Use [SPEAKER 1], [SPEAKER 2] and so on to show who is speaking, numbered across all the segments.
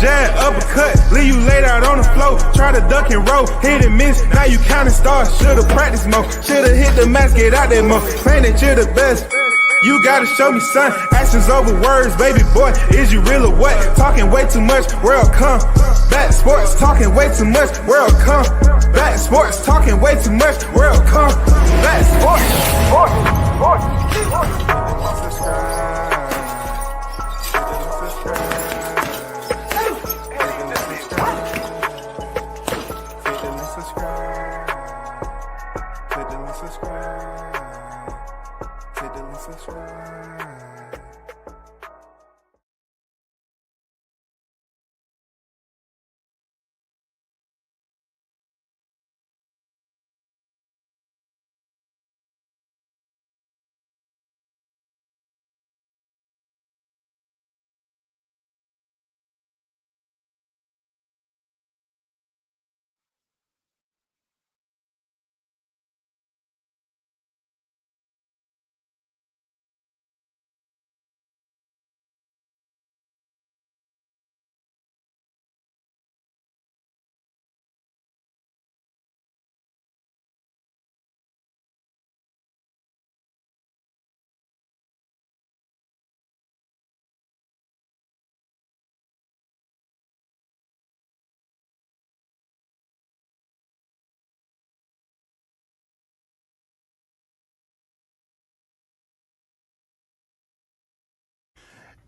[SPEAKER 1] jab, uppercut, leave you laid out on the floor. Try to duck and roll, hit and miss, now you counting stars. Should've practiced more, should've hit the mask, get out there more. Claim that you're the best. You gotta show me, son. Actions over words, baby boy. Is you real or what? Talking way too much, world come. Back sports, talking way too much, world come. Back sports, talking way too much, world come. Back sports,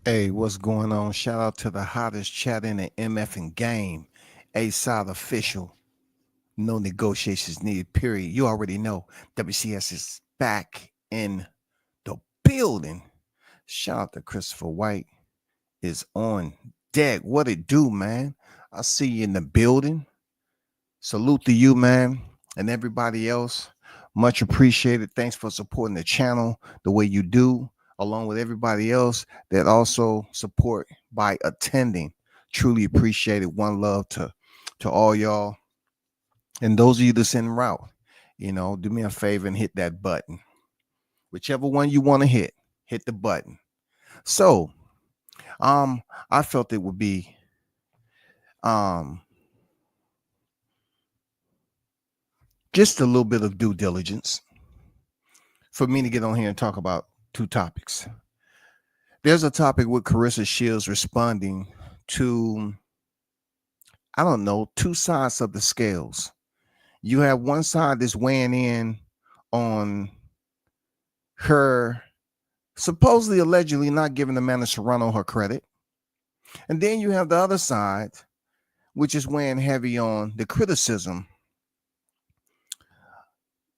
[SPEAKER 2] Hey, what's going on? Shout out to the hottest chat in the MF and game. A-Side official. No negotiations needed, period. You already know WCS is back in the building. Shout out to Christopher White is on deck. What it do, man? I see you in the building. Salute to you, man, and everybody else. Much appreciated. Thanks for supporting the channel the way you do, along with everybody else that also support by attending. Truly appreciate it. One love to all y'all. And those of you that's en route, do me a favor and hit that button. Whichever one you want to hit the button. So, I felt it would be just a little bit of due diligence for me to get on here and talk about two topics. There's a topic with Claressa Shields responding to, I don't know, two sides of the scales. You have one side that's weighing in on her supposedly, allegedly not giving Amanda Serrano her credit. And then you have the other side, which is weighing heavy on the criticism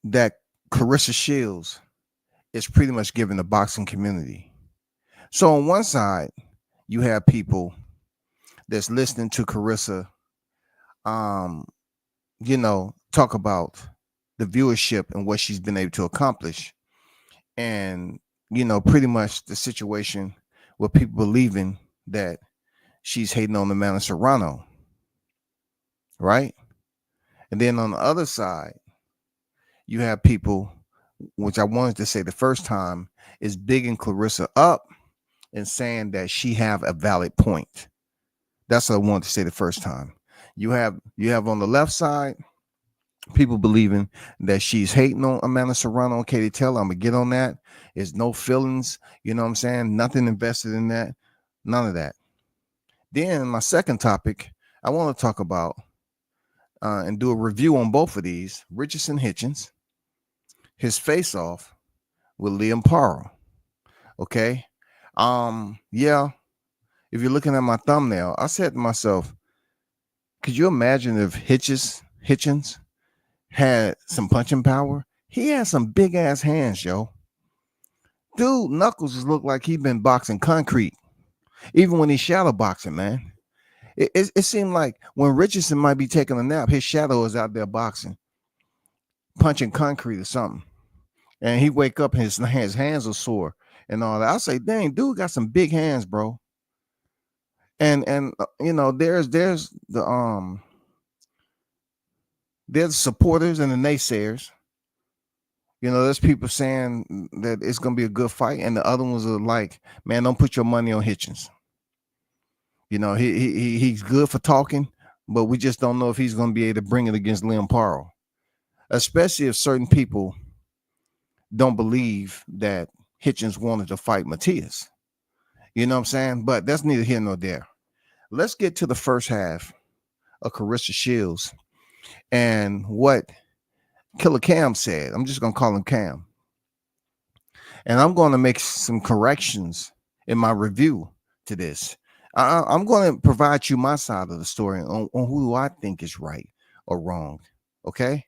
[SPEAKER 2] that Claressa Shields is pretty much giving the boxing community. So on one side, you have people that's listening to Claressa, talk about the viewership and what she's been able to accomplish. And, pretty much the situation with people believing that she's hating on Amanda Serrano. Right? And then on the other side, you have people, which I wanted to say the first time, is bigging Claressa up and saying that she have a valid point. That's what I wanted to say the first time. You have on the left side, people believing that she's hating on Amanda Serrano and Katie Taylor. I'm going to get on that. There's no feelings, you know what I'm saying? Nothing invested in that. None of that. Then my second topic, I want to talk about and do a review on both of these. Richardson Hitchens, his face-off with Liam Paro. Okay. If you're looking at my thumbnail, I said to myself, could you imagine if Hitchens had some punching power? He had some big ass hands, yo. Dude, knuckles just look like he been boxing concrete. Even when he's shadow boxing, man. It seemed like when Richardson might be taking a nap, his shadow is out there boxing, punching concrete or something. And he wake up and his hands are sore and all that. I say, dang, dude got some big hands, bro. And there's the supporters and the naysayers. There's people saying that it's gonna be a good fight, and the other ones are like, man, don't put your money on Hitchens. You know, he's good for talking, but we just don't know if he's going to be able to bring it against Liam Paro, especially if certain people don't believe that Hitchens wanted to fight Matias. You know what I'm saying? But that's neither here nor there. Let's get to the first half of Claressa Shields and what Killer Cam said. I'm just going to call him Cam. And I'm going to make some corrections in my review to this. I'm going to provide you my side of the story on who I think is right or wrong. Okay.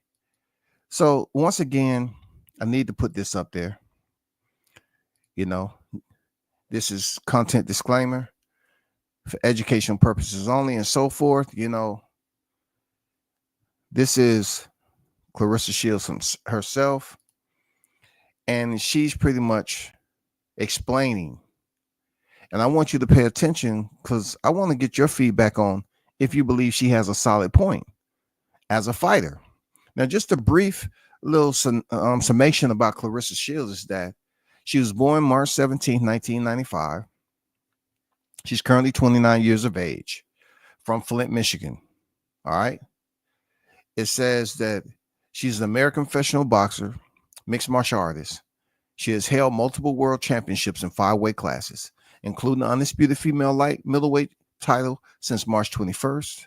[SPEAKER 2] So once again, I need to put this up there. You know, this is content disclaimer for educational purposes only and so forth. You know, this is Claressa Shields herself, and she's pretty much explaining. And I want you to pay attention because I want to get your feedback on if you believe she has a solid point as a fighter. Now, just a brief little summation about Claressa Shields is that she was born March 17, 1995. She's currently 29 years of age from Flint, Michigan. All right. It says that she's an American professional boxer, mixed martial artist. She has held multiple world championships in 5 weight classes, including the undisputed female light middleweight title since March 21st,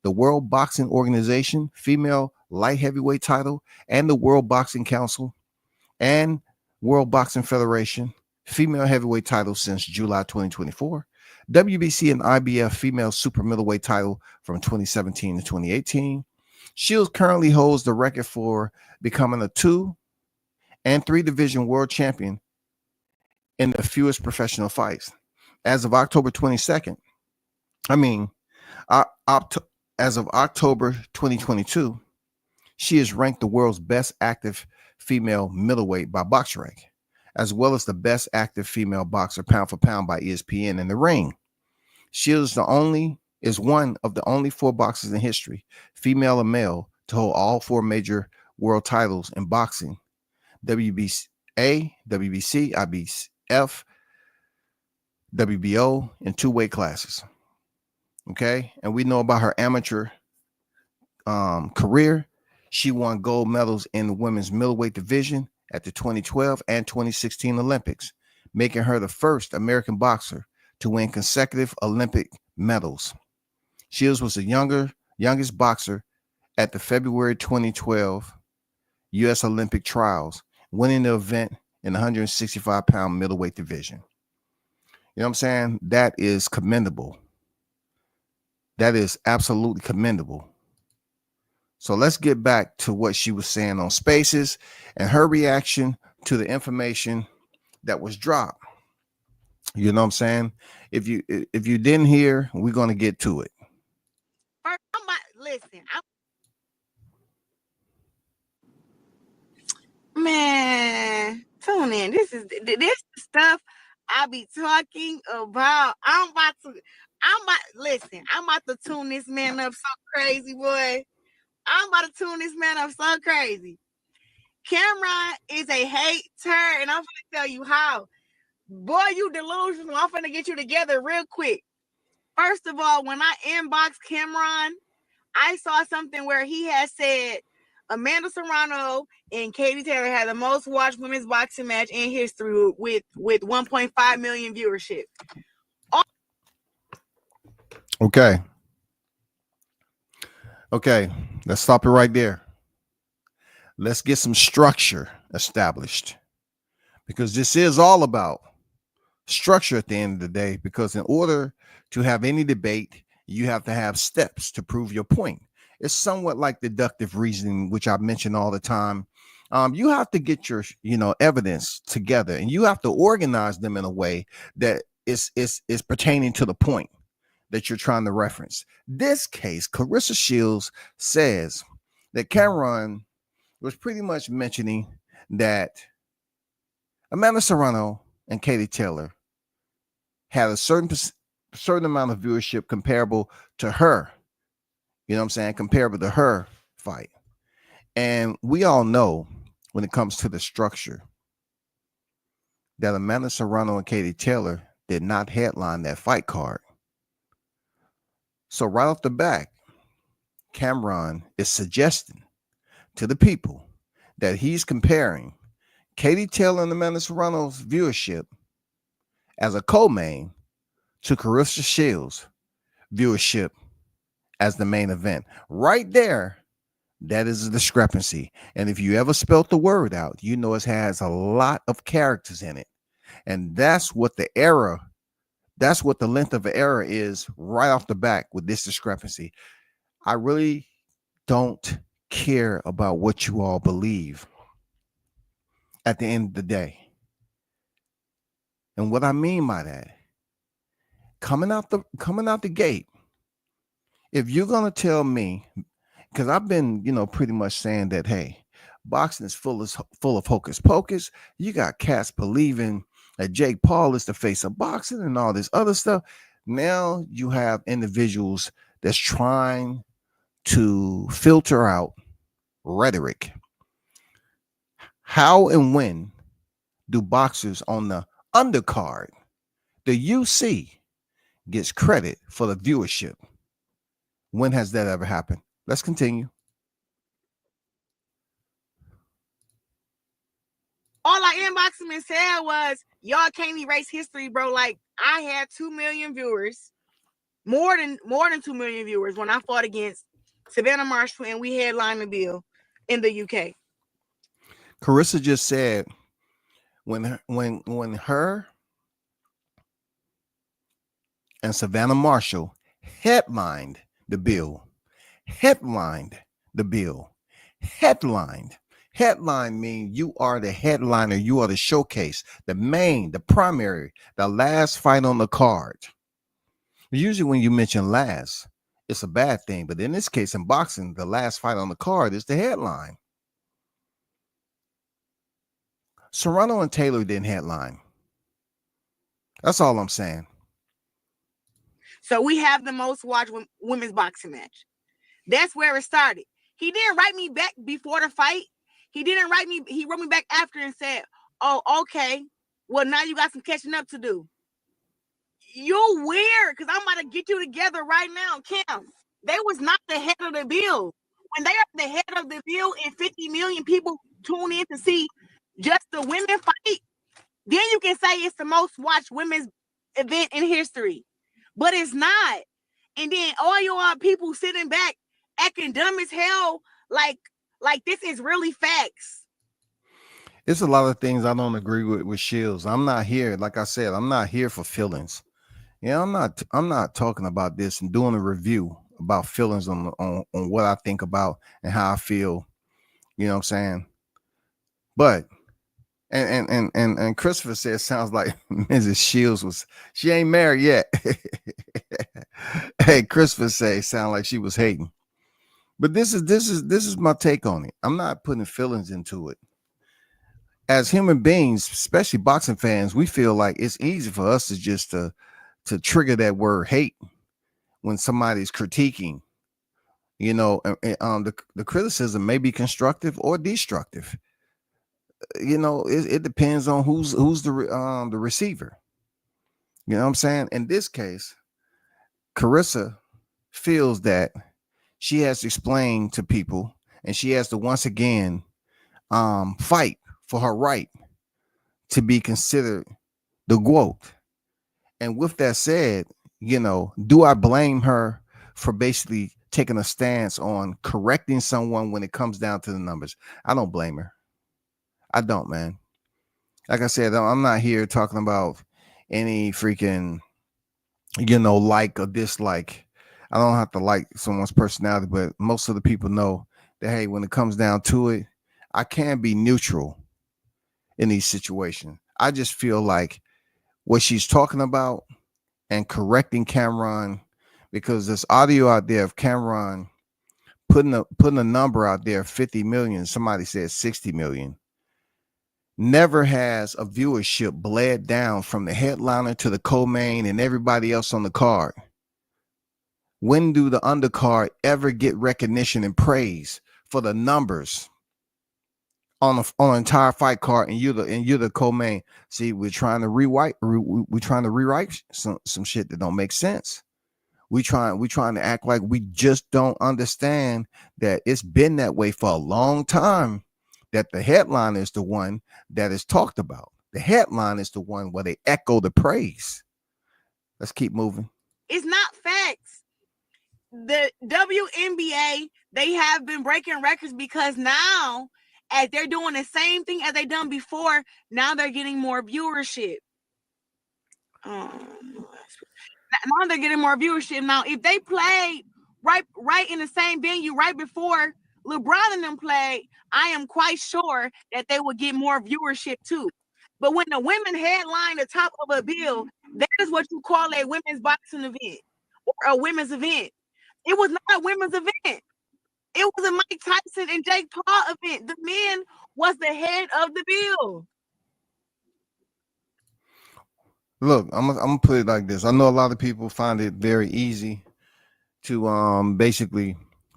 [SPEAKER 2] the World Boxing Organization female light heavyweight title, and the World Boxing Council and World Boxing Federation female heavyweight title since July 2024, WBC and IBF female super middleweight title from 2017 to 2018. Shields currently holds the record for becoming a 2 and 3 division world champion in the fewest professional fights. As of October 22nd, as of October 2022, she is ranked the world's best active female middleweight by BoxRank, as well as the best active female boxer pound for pound by ESPN in the ring. Shields is one of the only 4 boxers in history, female or male, to hold all 4 major world titles in boxing: WBA, WBC, IBF, WBO, in 2 weight classes. Okay, and we know about her amateur career. She won gold medals in the women's middleweight division at the 2012 and 2016 Olympics, making her the first American boxer to win consecutive Olympic medals. Shields was the youngest boxer at the February 2012 U.S. Olympic trials, winning the event in the 165-pound middleweight division. You know what I'm saying? That is commendable. That is absolutely commendable. So let's get back to what she was saying on Spaces and her reaction to the information that was dropped. You know what I'm saying? If you didn't hear, we're going to get to it.
[SPEAKER 3] Man, tune in. This stuff I be talking about. I'm about to tune this man up so crazy, boy. I'm about to tune this man up so crazy. Cameron is a hater, and I'm gonna tell you how. Boy, you delusional. I'm gonna get you together real quick. First of all, when I inboxed Cameron, I saw something where he had said Amanda Serrano and Katie Taylor had the most watched women's boxing match in history with 1.5 million viewership.
[SPEAKER 2] Okay, let's stop it right there. Let's get some structure established, because this is all about structure at the end of the day, because in order to have any debate, you have to have steps to prove your point. It's somewhat like deductive reasoning, which I mention all the time. You have to get your, evidence together, and you have to organize them in a way that is pertaining to the point that you're trying to reference. This case, Claressa Shields says that Cameron was pretty much mentioning that Amanda Serrano and Katie Taylor had a certain amount of viewership comparable to her. You know what I'm saying? Comparable to her fight. And we all know, when it comes to the structure, that Amanda Serrano and Katie Taylor did not headline that fight card. So right off the back, Cameron is suggesting to the people that he's comparing Katie Taylor and Amanda Serrano's viewership as a co-main to Claressa Shields' viewership as the main event. Right there, that is a discrepancy. And if you ever spelt the word out, you know it has a lot of characters in it. And that's what the length of the error is right off the back with this discrepancy. I really don't care about what you all believe at the end of the day. And what I mean by that, coming out the gate, if you're gonna tell me, because I've been, pretty much saying that, hey, boxing is full of hocus pocus. You got cats believing that Jake Paul is the face of boxing and all this other stuff. Now you have individuals that's trying to filter out rhetoric. How and when do boxers on the undercard, the UC, gets credit for the viewership? When has that ever happened? Let's continue.
[SPEAKER 3] All I inboxed him and said was, y'all can't erase history, bro. Like, I had 2 million viewers, more than 2 million viewers when I fought against Savannah Marshall and we headlined the bill in the UK.
[SPEAKER 2] Claressa just said when her and Savannah Marshall headlined the bill. Headline means you are the headliner, you are the showcase, the main, the primary, the last fight on the card. Usually when you mention last, it's a bad thing, but in this case, in boxing, the last fight on the card is the headline. Serrano and Taylor didn't headline. That's all I'm saying.
[SPEAKER 3] So we have the most watched women's boxing match. That's where it started. He didn't write me back before the fight. He didn't write me. He wrote me back after and said, oh, okay. Well, now you got some catching up to do. You're weird because I'm about to get you together right now, Cam. They was not the head of the bill. When they are the head of the bill and 50 million people tune in to see just the women fight, then you can say it's the most watched women's event in history. But it's not. And then all your people sitting back acting dumb as hell, like this is really facts.
[SPEAKER 2] It's a lot of things I don't agree with Shields. I'm not here, like I said, I'm not here for feelings. Yeah, I'm not talking about this and doing a review about feelings on what I think about and how I feel. You know what I'm saying? But and Christopher says sounds like Mrs. Shields she ain't married yet. Hey, Christopher says sound like she was hating. But this is my take on it. I'm not putting feelings into it. As human beings, especially boxing fans, we feel like it's easy for us to just to trigger that word hate when somebody's critiquing. The criticism may be constructive or destructive. It depends on who's the receiver. You know what I'm saying? In this case, Claressa feels that she has to explain to people, and she has to once again fight for her right to be considered the GOAT. And with that said, do I blame her for basically taking a stance on correcting someone when it comes down to the numbers? I don't blame her. I don't, man. Like I said, I'm not here talking about any freaking, like or dislike. I don't have to like someone's personality, but most of the people know that, hey, when it comes down to it, I can be neutral in these situations. I just feel like what she's talking about and correcting Cameron, because there's audio out there of Cameron putting a number out there, 50 million. Somebody said 60 million. Never has a viewership bled down from the headliner to the co-main and everybody else on the card. When do the undercard ever get recognition and praise for the numbers on an entire fight card and you're the co-main? See, we're trying to rewrite some shit that don't make sense. We trying to act like we just don't understand that it's been that way for a long time, that the headline is the one that is talked about. The headline is the one where they echo the praise. Let's keep moving.
[SPEAKER 3] It's not facts. The WNBA, they have been breaking records because now, as they're doing the same thing as they done before, now they're getting more viewership. Now they're getting more viewership. Now, if they played right in the same venue right before LeBron and them played, I am quite sure that they would get more viewership too. But when the women headline the top of a bill, that is what you call a women's boxing event or a women's event. It was not a women's event. It was a Mike Tyson and Jake Paul event. The men was the head of the bill.
[SPEAKER 2] Look, I'm gonna put it like this. I know a lot of people find it very easy to basically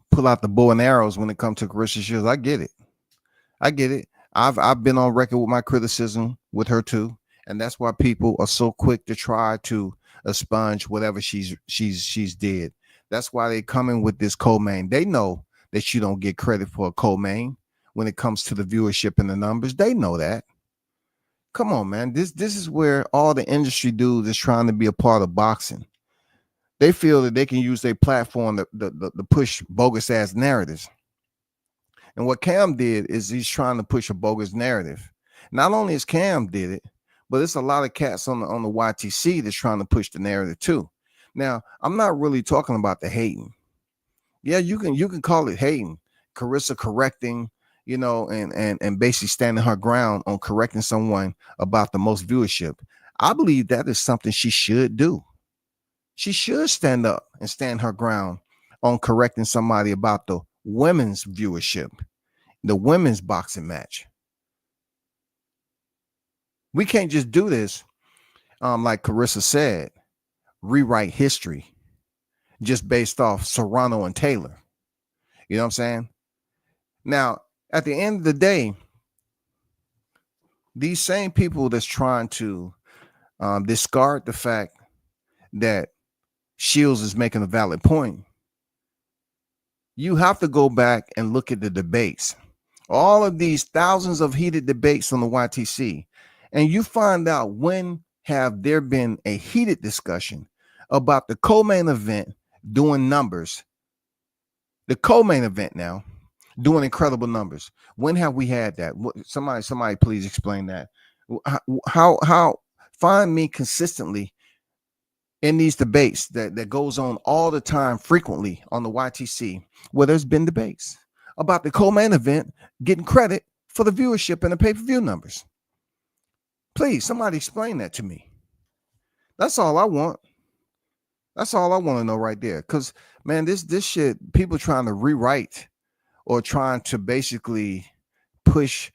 [SPEAKER 2] pull out the bow and arrows when it comes to Claressa Shields. I get it. I've been on record with my criticism with her too, and that's why people are so quick to try to expunge whatever she's did. That's why they come in with this co-main. They know that you don't get credit for a co-main when it comes to the viewership and the numbers. They know that. Come on, man. This is where all the industry dudes is trying to be a part of boxing. They feel that they can use their platform to push bogus ass narratives. And what Cam did is he's trying to push a bogus narrative. Not only is Cam did it, but it's a lot of cats on the YTC that's trying to push the narrative too. Now, I'm not really talking about the hating. Yeah, you can call it hating. Claressa correcting, and basically standing her ground on correcting someone about the most viewership. I believe that is something she should do. She should stand up and stand her ground on correcting somebody about the women's viewership, the women's boxing match. We can't just do this, like Claressa said, rewrite history just based off Serrano and Taylor. You know what I'm saying? Now, at the end of the day, these same people that's trying to discard the fact that Shields is making a valid point, you have to go back and look at the debates. All of these thousands of heated debates on the YTC, and you find out when have there been a heated discussion about the co-main event doing numbers. The co-main event now doing incredible numbers. When have we had that? Somebody please explain that. How find me consistently in these debates that goes on all the time, frequently on the YTC, where there's been debates about the co-main event getting credit for the viewership and the pay-per-view numbers. Please, somebody explain that to me. That's all I want. That's all I want to know right there. Because, man, this shit, people trying to rewrite or trying to basically push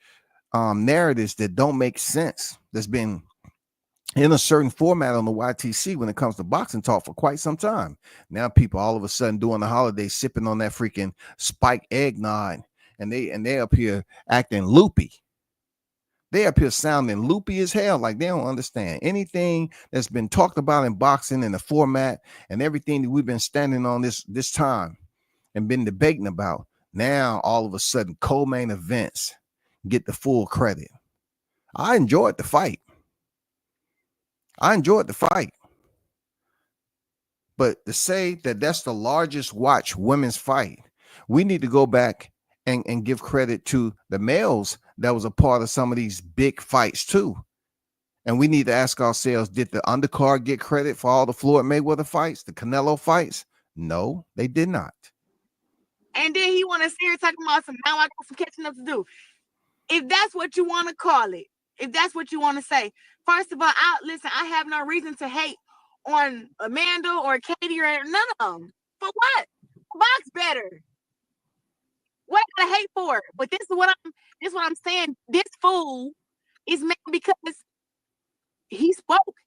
[SPEAKER 2] narratives that don't make sense, that's been in a certain format on the YTC when it comes to boxing talk for quite some time. Now people all of a sudden during the holidays sipping on that freaking spiked eggnog, and they up here acting loopy. They up here sounding loopy as hell, like they don't understand anything that's been talked about in boxing and the format and everything that we've been standing on this time and been debating about. Now all of a sudden co-main events get the full credit. I enjoyed the fight. But to say that that's the largest watch women's fight, we need to go back and give credit to the males that was a part of some of these big fights too. And we need to ask ourselves, did the undercard get credit for all the Floyd Mayweather fights, the Canelo fights? No, they did not.
[SPEAKER 3] And then he want to sit here talking about now I got some catching up to do. If that's what you want to call it, if that's what you want to say. First of all, I have no reason to hate on Amanda or Katie or none of them. For what? Box better. What I hate for? But this is what I'm saying. This fool is mad because he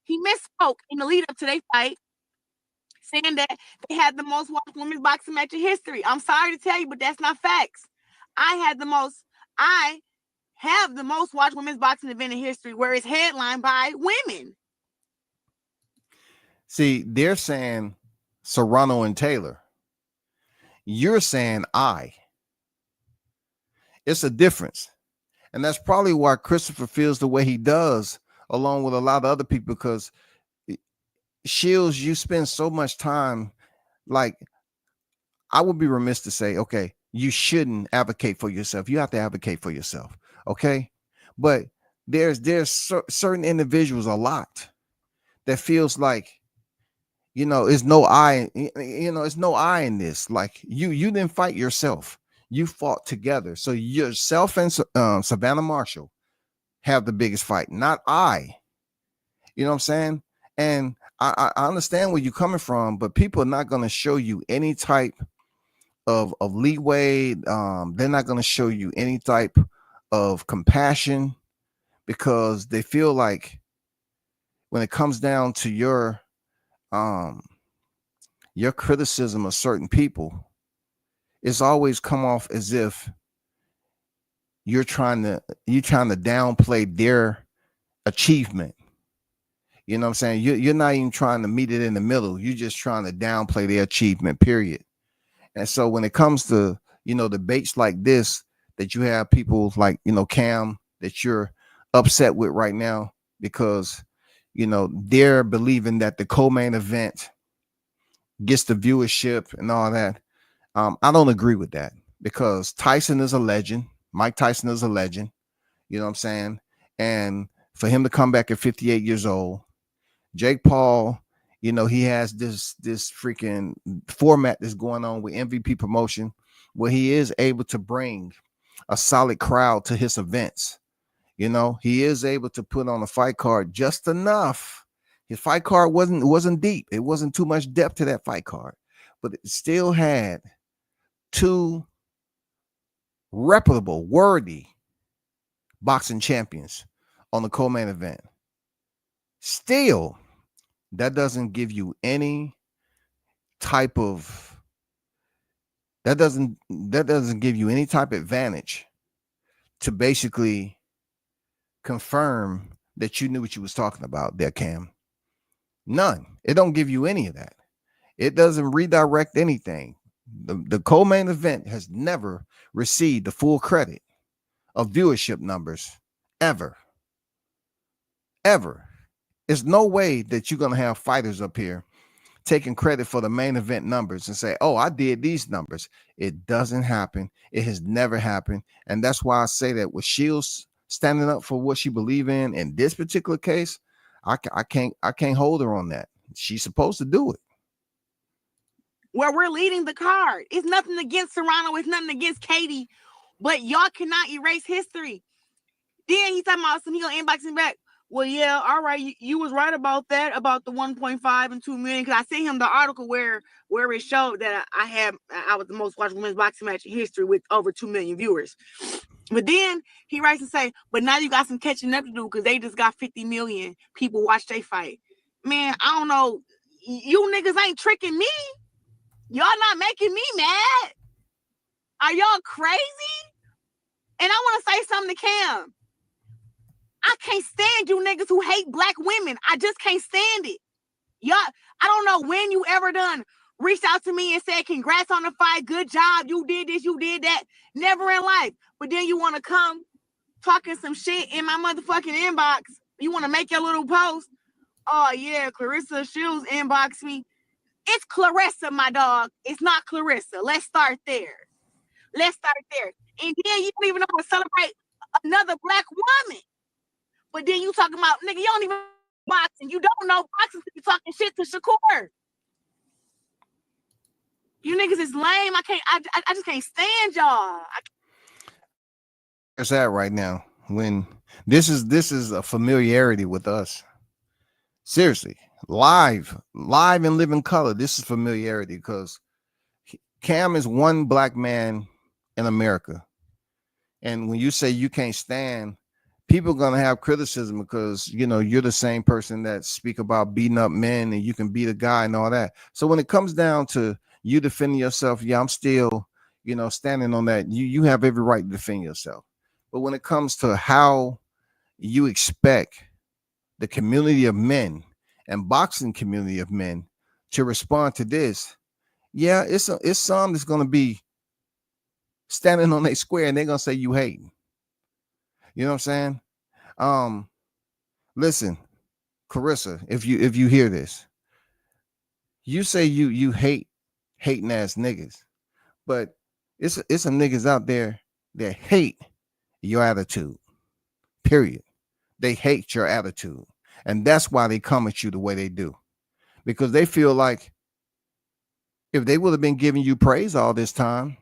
[SPEAKER 3] misspoke in the lead up to their fight, saying that they had the most watched women's boxing match in history. I'm sorry to tell you, but that's not facts. I have the most watched women's boxing event in history where it's headlined by women.
[SPEAKER 2] See, they're saying Serrano and Taylor. You're saying I. It's a difference. And that's probably why Christopher feels the way he does, along with a lot of other people, because Shields, you spend so much time, like, I would be remiss to say, okay, you shouldn't advocate for yourself. You have to advocate for yourself. Okay. But there's certain individuals a lot that feels like, it's no I, it's no I in this. Like you didn't fight yourself. You fought together. So yourself and Savannah Marshall have the biggest fight, not I. You know what I'm saying? And I understand where you're coming from, but people are not going to show you any type of leeway. They're not going to show you any type of compassion, because they feel like when it comes down to your criticism of certain people, it's always come off as if you're trying to downplay their achievement. You know what I'm saying? You're not even trying to meet it in the middle. You're just trying to downplay their achievement, period. And so when it comes to, debates like this, that you have people like, Cam, that you're upset with right now because, they're believing that the co-main event gets the viewership and all that. I don't agree with that, because Tyson is a legend. Mike Tyson is a legend. You know what I'm saying? And for him to come back at 58 years old, Jake Paul, he has this freaking format that's going on with MVP promotion, where he is able to bring a solid crowd to his events. He is able to put on a fight card just enough. His fight card wasn't deep. It wasn't too much depth to that fight card, but it still had two reputable, worthy boxing champions on the co-main event. Still, that doesn't give you any type of advantage to basically confirm that you knew what you was talking about there, Cam. None. It don't give you any of that. It doesn't redirect anything. The co-main event has never received the full credit of viewership numbers ever. There's no way that you're going to have fighters up here taking credit for the main event numbers and say, oh, I did these numbers. It doesn't happen. It has never happened. And that's why I say that with Shields standing up for what she believes in this particular case, I can't hold her on that. She's supposed to do it.
[SPEAKER 3] Where we're leading the card. It's nothing against Serrano. It's nothing against Katie. But y'all cannot erase history. Then he's talking about some, he gonna inbox him back. Well, yeah, all right, you was right about that, about the 1.5 and 2 million. Because I sent him the article where it showed that I was the most watched women's boxing match in history with over 2 million viewers. But then he writes and say, but now you got some catching up to do, because they just got 50 million people watch they fight. Man, I don't know. You niggas ain't tricking me. Y'all not making me mad. Are y'all crazy? And I want to say something to Cam. I can't stand you niggas who hate black women. I just can't stand it. Y'all, I don't know when you ever done reached out to me and said, congrats on the fight. Good job. You did this, you did that. Never in life. But then you want to come talking some shit in my motherfucking inbox. You want to make your little post. Oh, yeah, Claressa Shields inboxed me. It's Claressa, my dog. It's not Claressa. Let's start there. And then you don't even know how to celebrate another black woman. But then you talking about, nigga, you don't even boxing. You don't know boxing, so you talking shit to Shakur. You niggas is lame. I just can't stand y'all.
[SPEAKER 2] It's that right now. When this is a familiarity with us. Seriously, live and live in color. This is familiarity, because Cam is one black man in America. And when you say you can't stand, people are going to have criticism because, you're the same person that speak about beating up men and you can beat a guy and all that. So when it comes down to you defending yourself, yeah, I'm still, standing on that. You have every right to defend yourself. But when it comes to how you expect the community of men and boxing community of men to respond to this, yeah, it's some that's gonna be standing on a square and they're gonna say you hating. You know what I'm saying? Listen, Claressa, if you hear this, you say you hating ass niggas, but it's some niggas out there that hate your attitude. Period. They hate your attitude, and that's why they come at you the way they do, because they feel like if they would have been giving you praise all this time,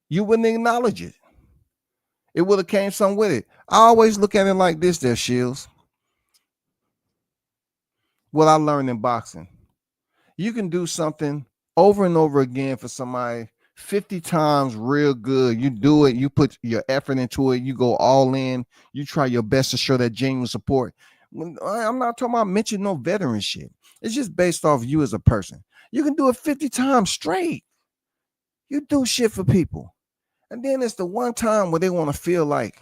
[SPEAKER 2] you wouldn't acknowledge it. It would have came some with it. I always look at it like this, there, Shields. What I learned in boxing, you can do something over and over again for somebody 50 times real good. You do it, you put your effort into it, you go all in, you try your best to show that genuine support. I'm not talking about mentioning no veteran shit. It's just based off you as a person. You can do it 50 times straight. You do shit for people. And then it's the one time where they want to feel like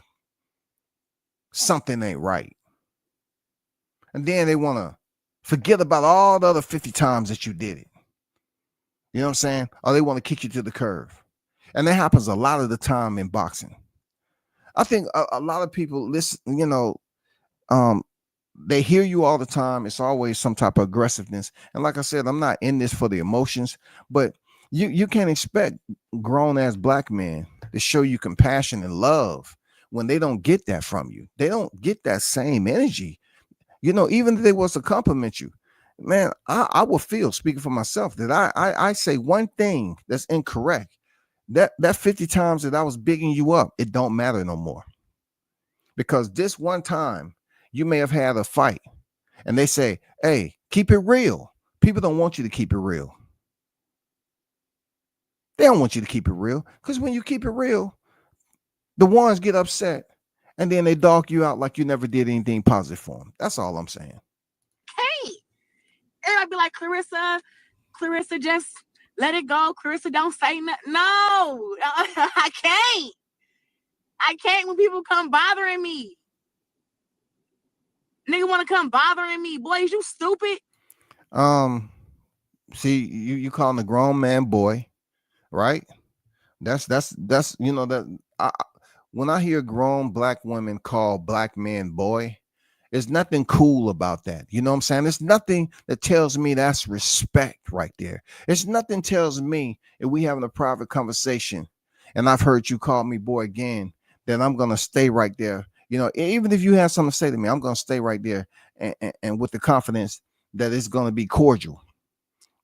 [SPEAKER 2] something ain't right. And then they want to forget about all the other 50 times that you did it. You know what I'm saying? Or they want to kick you to the curve. And that happens a lot of the time in boxing. I think a lot of people listen, they hear you all the time. It's always some type of aggressiveness. And like I said, I'm not in this for the emotions, but you can't expect grown ass black men to show you compassion and love when they don't get that from you. They don't get that same energy. Even if they was to compliment you, man, I will feel, speaking for myself, that I say one thing that's incorrect. That 50 times that I was bigging you up, it don't matter no more. Because this one time you may have had a fight and they say, hey, keep it real. People don't want you to keep it real. They don't want you to keep it real, because when you keep it real, the ones get upset and then they dog you out like you never did anything positive for them. That's all I'm saying.
[SPEAKER 3] Hey, and I'd be like, Claressa, just let it go. Claressa, don't say nothing. No, I can't when people come bothering me. Nigga want to come bothering me. Boy, is you stupid?
[SPEAKER 2] See, you calling a grown man boy, right? That's that when I hear grown black women call black men boy, there's nothing cool about that. You know what I'm saying? There's nothing that tells me that's respect right there. There's nothing tells me, if we having a private conversation and I've heard you call me boy again, then I'm gonna stay right there. Even if you have something to say to me, I'm gonna stay right there and with the confidence that it's gonna be cordial,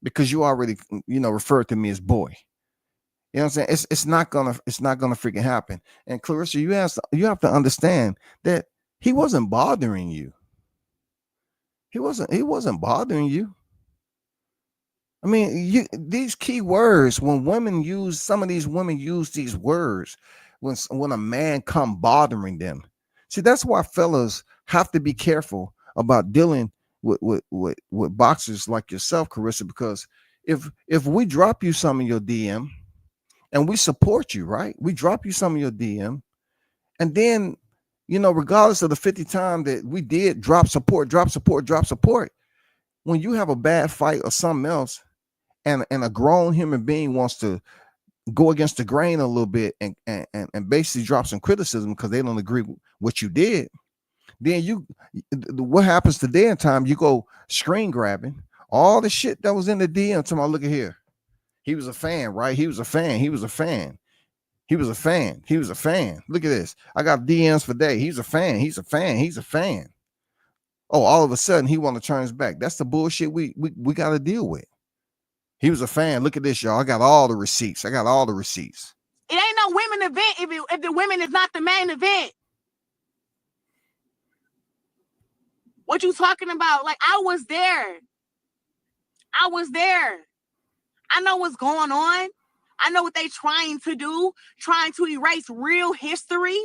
[SPEAKER 2] because you already referred to me as boy. You know what I'm saying? It's not gonna freaking happen. And Claressa, you have to understand that he wasn't bothering you. He wasn't bothering you. I mean, these key words, when some of these women use these words when a man come bothering them. See, that's why fellas have to be careful about dealing with boxers like yourself, Claressa, because if we drop you some of your DM and we support you, right? We drop you some of your DM, and then, regardless of the 50 times that we did drop support, when you have a bad fight or something else, and a grown human being wants to go against the grain a little bit and basically drop some criticism because they don't agree with what you did, then what happens today in time, you go screen grabbing all the shit that was in the DM to my, look at here. He was a fan, right? He was a fan. Look at this. I got DMs for day. He's a fan. Oh, all of a sudden he want to turn his back. That's the bullshit we got to deal with. He was a fan. Look at this, y'all. I got all the receipts. It ain't
[SPEAKER 3] no women event if the women is not the main event. What you talking about? Like, I was there. I know what's going on. I know what they trying to do, trying to erase real history.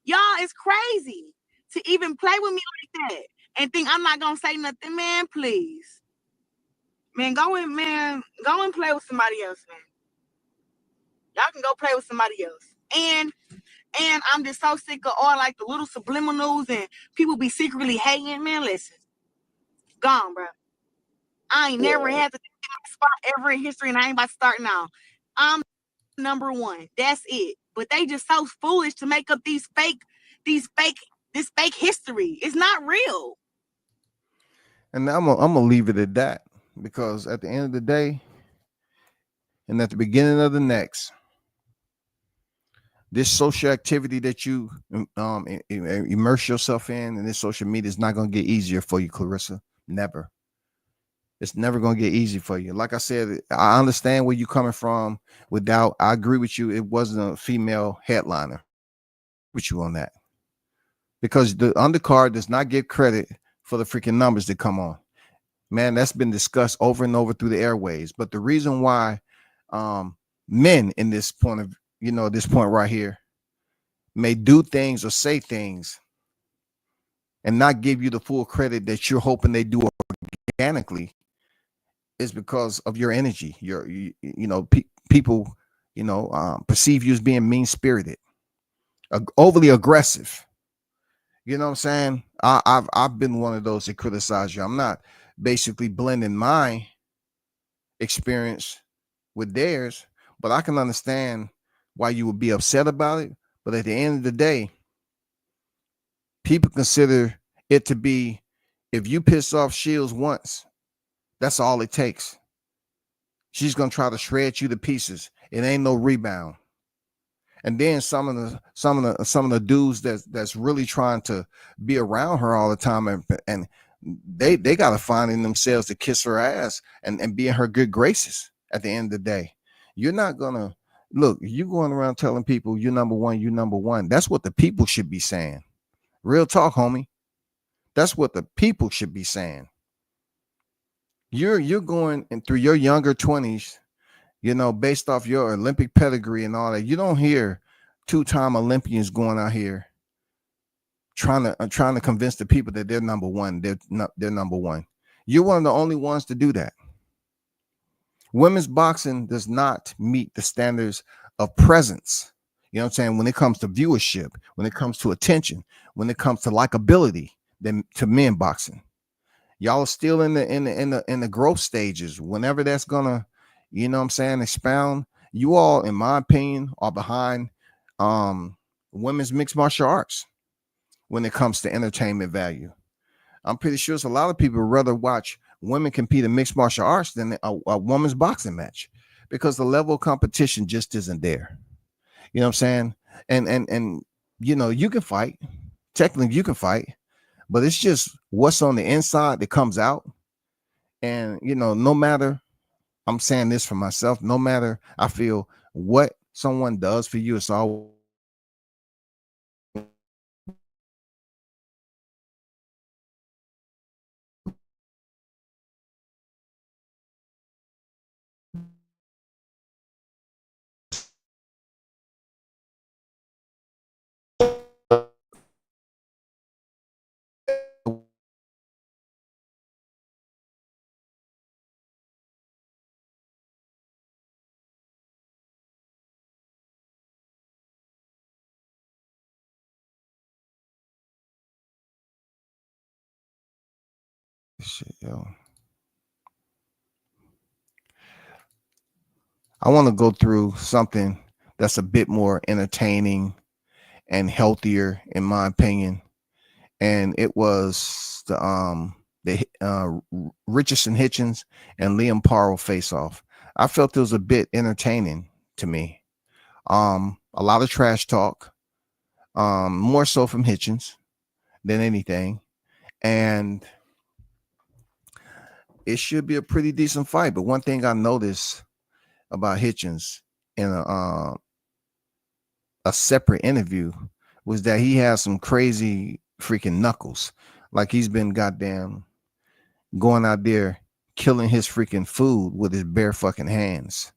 [SPEAKER 3] Y'all, it's crazy to even play with me like that and think I'm not gonna say nothing, man. Please, man, go and play with somebody else, man. Y'all can go play with somebody else. And I'm just so sick of all like the little subliminals and people be secretly hating. Man, listen, gone, bro. I ain't never had to take my spot ever in history, and I ain't about to start now. I'm number one. That's it. But they just so foolish to make up this fake history. It's not real.
[SPEAKER 2] And I'm gonna leave it at that, because at the end of the day, and at the beginning of the next, this social activity that you immerse yourself in, and this social media is not gonna get easier for you, Claressa. Never. It's never gonna get easy for you. Like I said, I understand where you're coming from. I agree with you. It wasn't a female headliner. With you on that, because the undercard does not get credit for the freaking numbers that come on. Man, that's been discussed over and over through the airways. But the reason why men in this point of, this point right here may do things or say things and not give you the full credit that you're hoping they do organically is because of your energy. People, perceive you as being mean-spirited, overly aggressive. You know what I'm saying? I've been one of those that criticize you. I'm not basically blending my experience with theirs, but I can understand why you would be upset about it. But at the end of the day, people consider it to be, if you piss off Shields once, that's all it takes. She's gonna try to shred you to pieces. It ain't no rebound. And then some of the dudes that's really trying to be around her all the time, and they got to find in themselves to kiss her ass and be in her good graces. At the end of the day, you're not gonna look. You going around telling people you're number one, you number one. That's what the people should be saying. Real talk, homie. That's what the people should be saying. You're going through your younger 20s. Based off your Olympic pedigree and all that. You don't hear two-time Olympians going out here trying to convince the people that they're number one. They're number one. You're one of the only ones to do that. Women's boxing does not meet the standards of presence. You know what I'm saying? When it comes to viewership, when it comes to attention, when it comes to likability, than to men boxing. Y'all are still in the growth stages. Whenever that's gonna, expound. You all, in my opinion, are behind women's mixed martial arts when it comes to entertainment value. I'm pretty sure it's a lot of people would rather watch women compete in mixed martial arts than a woman's boxing match, because the level of competition just isn't there. You know what I'm saying? And you can fight. Technically, you can fight, but it's just what's on the inside that comes out. And no matter, I'm saying this for myself, no matter, I feel what someone does for you, it's all shit, yo. I want to go through something that's a bit more entertaining and healthier, in my opinion. And it was the Richardson Hitchens and Liam Paro face off. I felt it was a bit entertaining to me. A lot of trash talk, more so from Hitchens than anything. And it should be a pretty decent fight. But one thing I noticed about Hitchens in a separate interview was that he has some crazy freaking knuckles. Like he's been goddamn going out there killing his freaking food with his bare fucking hands.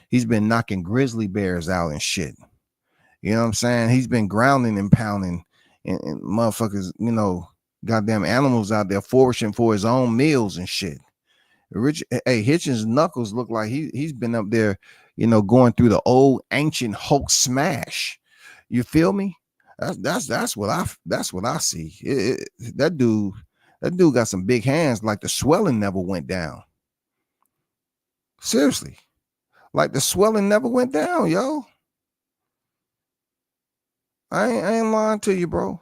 [SPEAKER 2] He's been knocking grizzly bears out and shit. You know what I'm saying? He's been grounding and pounding and motherfuckers, goddamn animals out there foraging for his own meals and shit. Hitchens' knuckles look like he's been up there, going through the old ancient Hulk smash. You feel me? That's what I see. That dude got some big hands. Like the swelling never went down. Seriously. Like the swelling never went down, yo. I ain't lying to you, bro.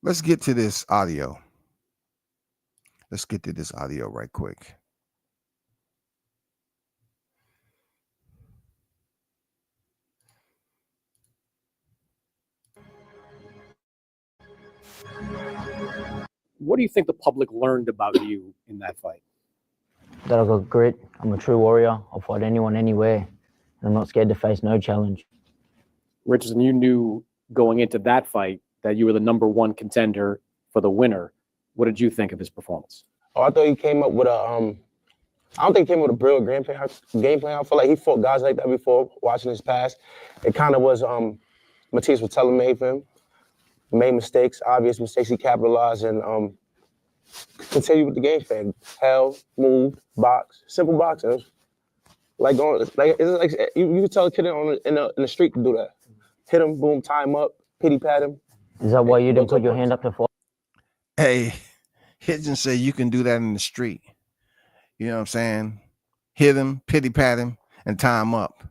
[SPEAKER 2] Let's get to this audio. Let's get to this audio right quick.
[SPEAKER 4] What do you think the public learned about you in that fight?
[SPEAKER 5] That I got grit. I'm a true warrior. I'll fight anyone, anywhere. And I'm not scared to face no challenge.
[SPEAKER 4] Richardson, you knew going into that fight that you were the #1 contender for the winner. What did you think of his performance?
[SPEAKER 6] Oh, I thought he came up with a I don't think he came with a brilliant game plan. I feel like he fought guys like that before, watching his past. It kind of was Matias was telling me him, made mistakes, obvious mistakes. He capitalized and continued with the game plan. Held, moved, box, simple boxing. Like it's like you can tell a kid in the street to do that. Hit him, boom, tie him up, pity pat him.
[SPEAKER 5] Is that why you didn't put your hand up to fight?
[SPEAKER 2] Hey, Hitchinson said you can do that in the street. You know what I'm saying? Hit him, pity pat him, and tie him up.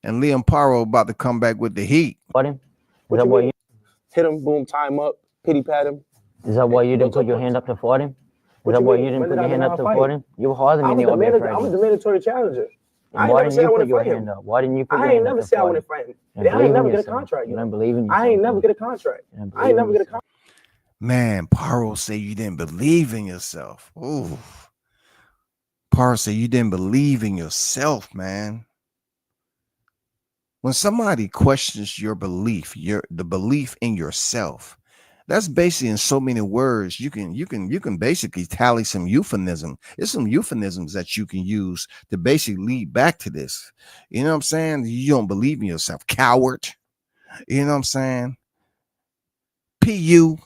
[SPEAKER 2] And Liam Paro about to come back with the heat.
[SPEAKER 5] Fight him? Is that why you
[SPEAKER 6] hit him, boom, tie him up, pity pat him?
[SPEAKER 5] Is that why you didn't put your hand up to fight him? Is that why you didn't put your hand up to fight him? You were higher than me in the IBF ranking.
[SPEAKER 6] I was the mandatory challenger.
[SPEAKER 5] Why didn't you put your hand up? Why didn't you put your hand up?
[SPEAKER 6] I ain't never say I want to fight him. I ain't never get a contract.
[SPEAKER 5] You don't believe in yourself.
[SPEAKER 6] I ain't never get a contract. I ain't never get a contract.
[SPEAKER 2] Man, Paro say you didn't believe in yourself. Ooh. Paro say you didn't believe in yourself, man. When somebody questions your belief, the belief in yourself, that's basically in so many words. You can basically tally some euphemism. There's some euphemisms that you can use to basically lead back to this. You know what I'm saying? You don't believe in yourself, coward. You know what I'm saying? PUSY.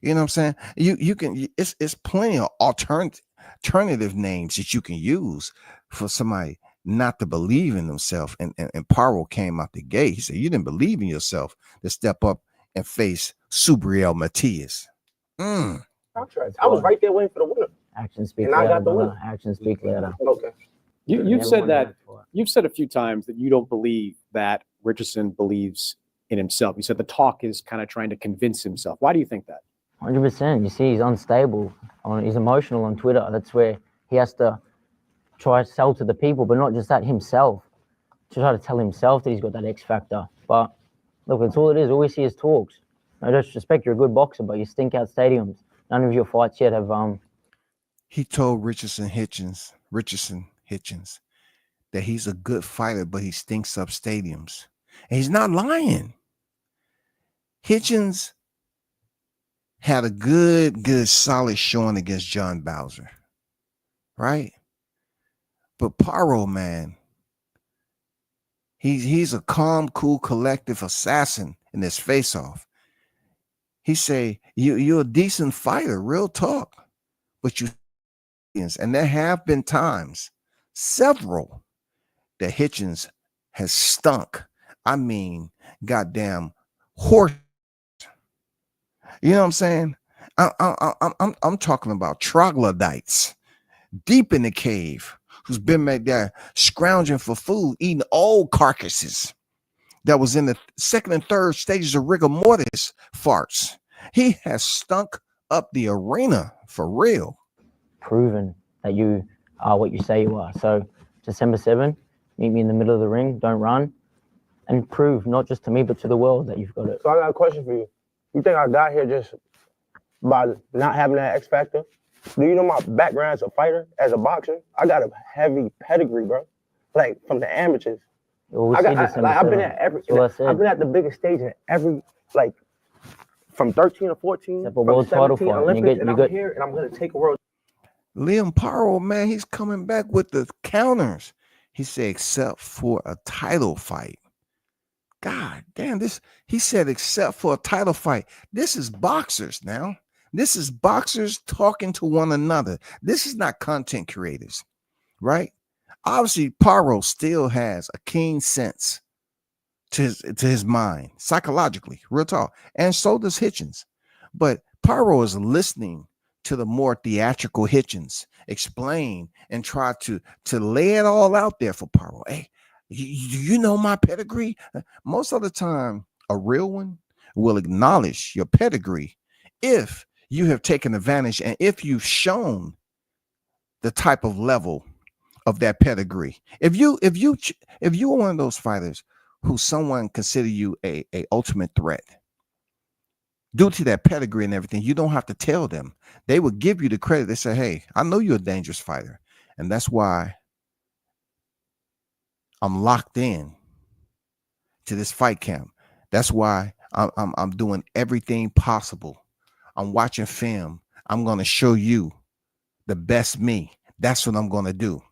[SPEAKER 2] You know what I'm saying? You can. It's plenty of alternative names that you can use for somebody not to believe in themselves. And Paro came out the gate. He said, you didn't believe in yourself to step up and face Subriel Matias.
[SPEAKER 6] Contract. I was right there waiting for the winner.
[SPEAKER 5] Actions speak louder. I got the winner. Actions speak louder.
[SPEAKER 6] Okay.
[SPEAKER 4] You've said that. You've said a few times that you don't believe that Richardson believes in himself. You said the talk is kind of trying to convince himself. Why do you think that?
[SPEAKER 5] 100%. You see, he's unstable. He's emotional on Twitter. That's where he has to try to sell to the people, but not just that, himself. To try to tell himself that he's got that X factor. But look, that's all it is. All we see is talks. No disrespect, you're a good boxer, but you stink out stadiums. None of your fights yet have
[SPEAKER 2] He told Richardson Hitchins that he's a good fighter, but he stinks up stadiums. And he's not lying. Hitchins had a good, solid showing against John Bowser. Right? But Paro, man, he's a calm, cool, collective assassin in this face-off. He say, you're a decent fighter, real talk, but you, and there have been times, several, that Hitchins has stunk. I mean, goddamn horse. You know what I'm saying? I'm talking about troglodytes deep in the cave who's been made there scrounging for food, eating old carcasses that was in the second and third stages of rigor mortis farts. He has stunk up the arena for real.
[SPEAKER 5] Proven that you are what you say you are. So December 7, meet me in the middle of the ring, don't run, and prove not just to me, but to the world that you've got it.
[SPEAKER 6] So I got a question for you. You think I got here just by not having that X factor? Do you know my background as a fighter, as a boxer? I got a heavy pedigree, bro. Like from the amateurs. I've been at I've been at the biggest stage in every, like, from 13 or 14,
[SPEAKER 5] from world 17
[SPEAKER 6] Olympics, and I'm here and I'm gonna take a world.
[SPEAKER 2] Liam Paro, man, he's coming back with the counters. He said, except for a title fight. God damn, he said, except for a title fight. This is boxers now. This is boxers talking to one another. This is not content creators, right? Obviously, Paro still has a keen sense to his mind, psychologically, real talk. And so does Hitchins. But Paro is listening to the more theatrical Hitchens explain and try to lay it all out there for Paro. Hey, you know my pedigree? Most of the time, a real one will acknowledge your pedigree if you have taken advantage and if you've shown the type of level of that pedigree. If you're one of those fighters who someone consider you a ultimate threat due to that pedigree and everything, you don't have to tell them. They will give you the credit. They say, hey, I know you're a dangerous fighter, and that's why I'm locked in to this fight camp. That's why I'm doing everything possible. I'm watching film. I'm going to show you the best me. That's what I'm going to do.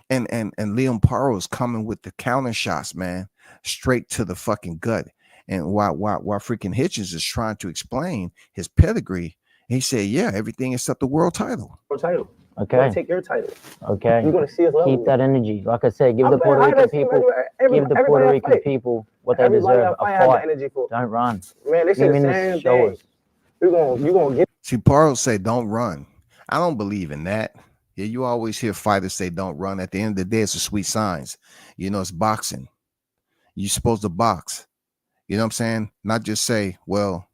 [SPEAKER 2] And Liam Paro is coming with the counter shots, man, straight to the fucking gut. And while freaking Hitchens is trying to explain his pedigree, he said, yeah, everything except the world title.
[SPEAKER 6] World title.
[SPEAKER 5] Okay.
[SPEAKER 6] Take your title.
[SPEAKER 5] Okay.
[SPEAKER 6] You're gonna see us level.
[SPEAKER 5] Keep that energy. Like I said, give the Puerto Rican people, what they deserve. A fight. Don't run.
[SPEAKER 6] Man, they say the same thing. You gonna get.
[SPEAKER 2] See, Paro say, don't run. I don't believe in that. Yeah, you always hear fighters say, don't run. At the end of the day, it's a sweet science. You know, it's boxing. You're supposed to box. You know what I'm saying? Not just say, well,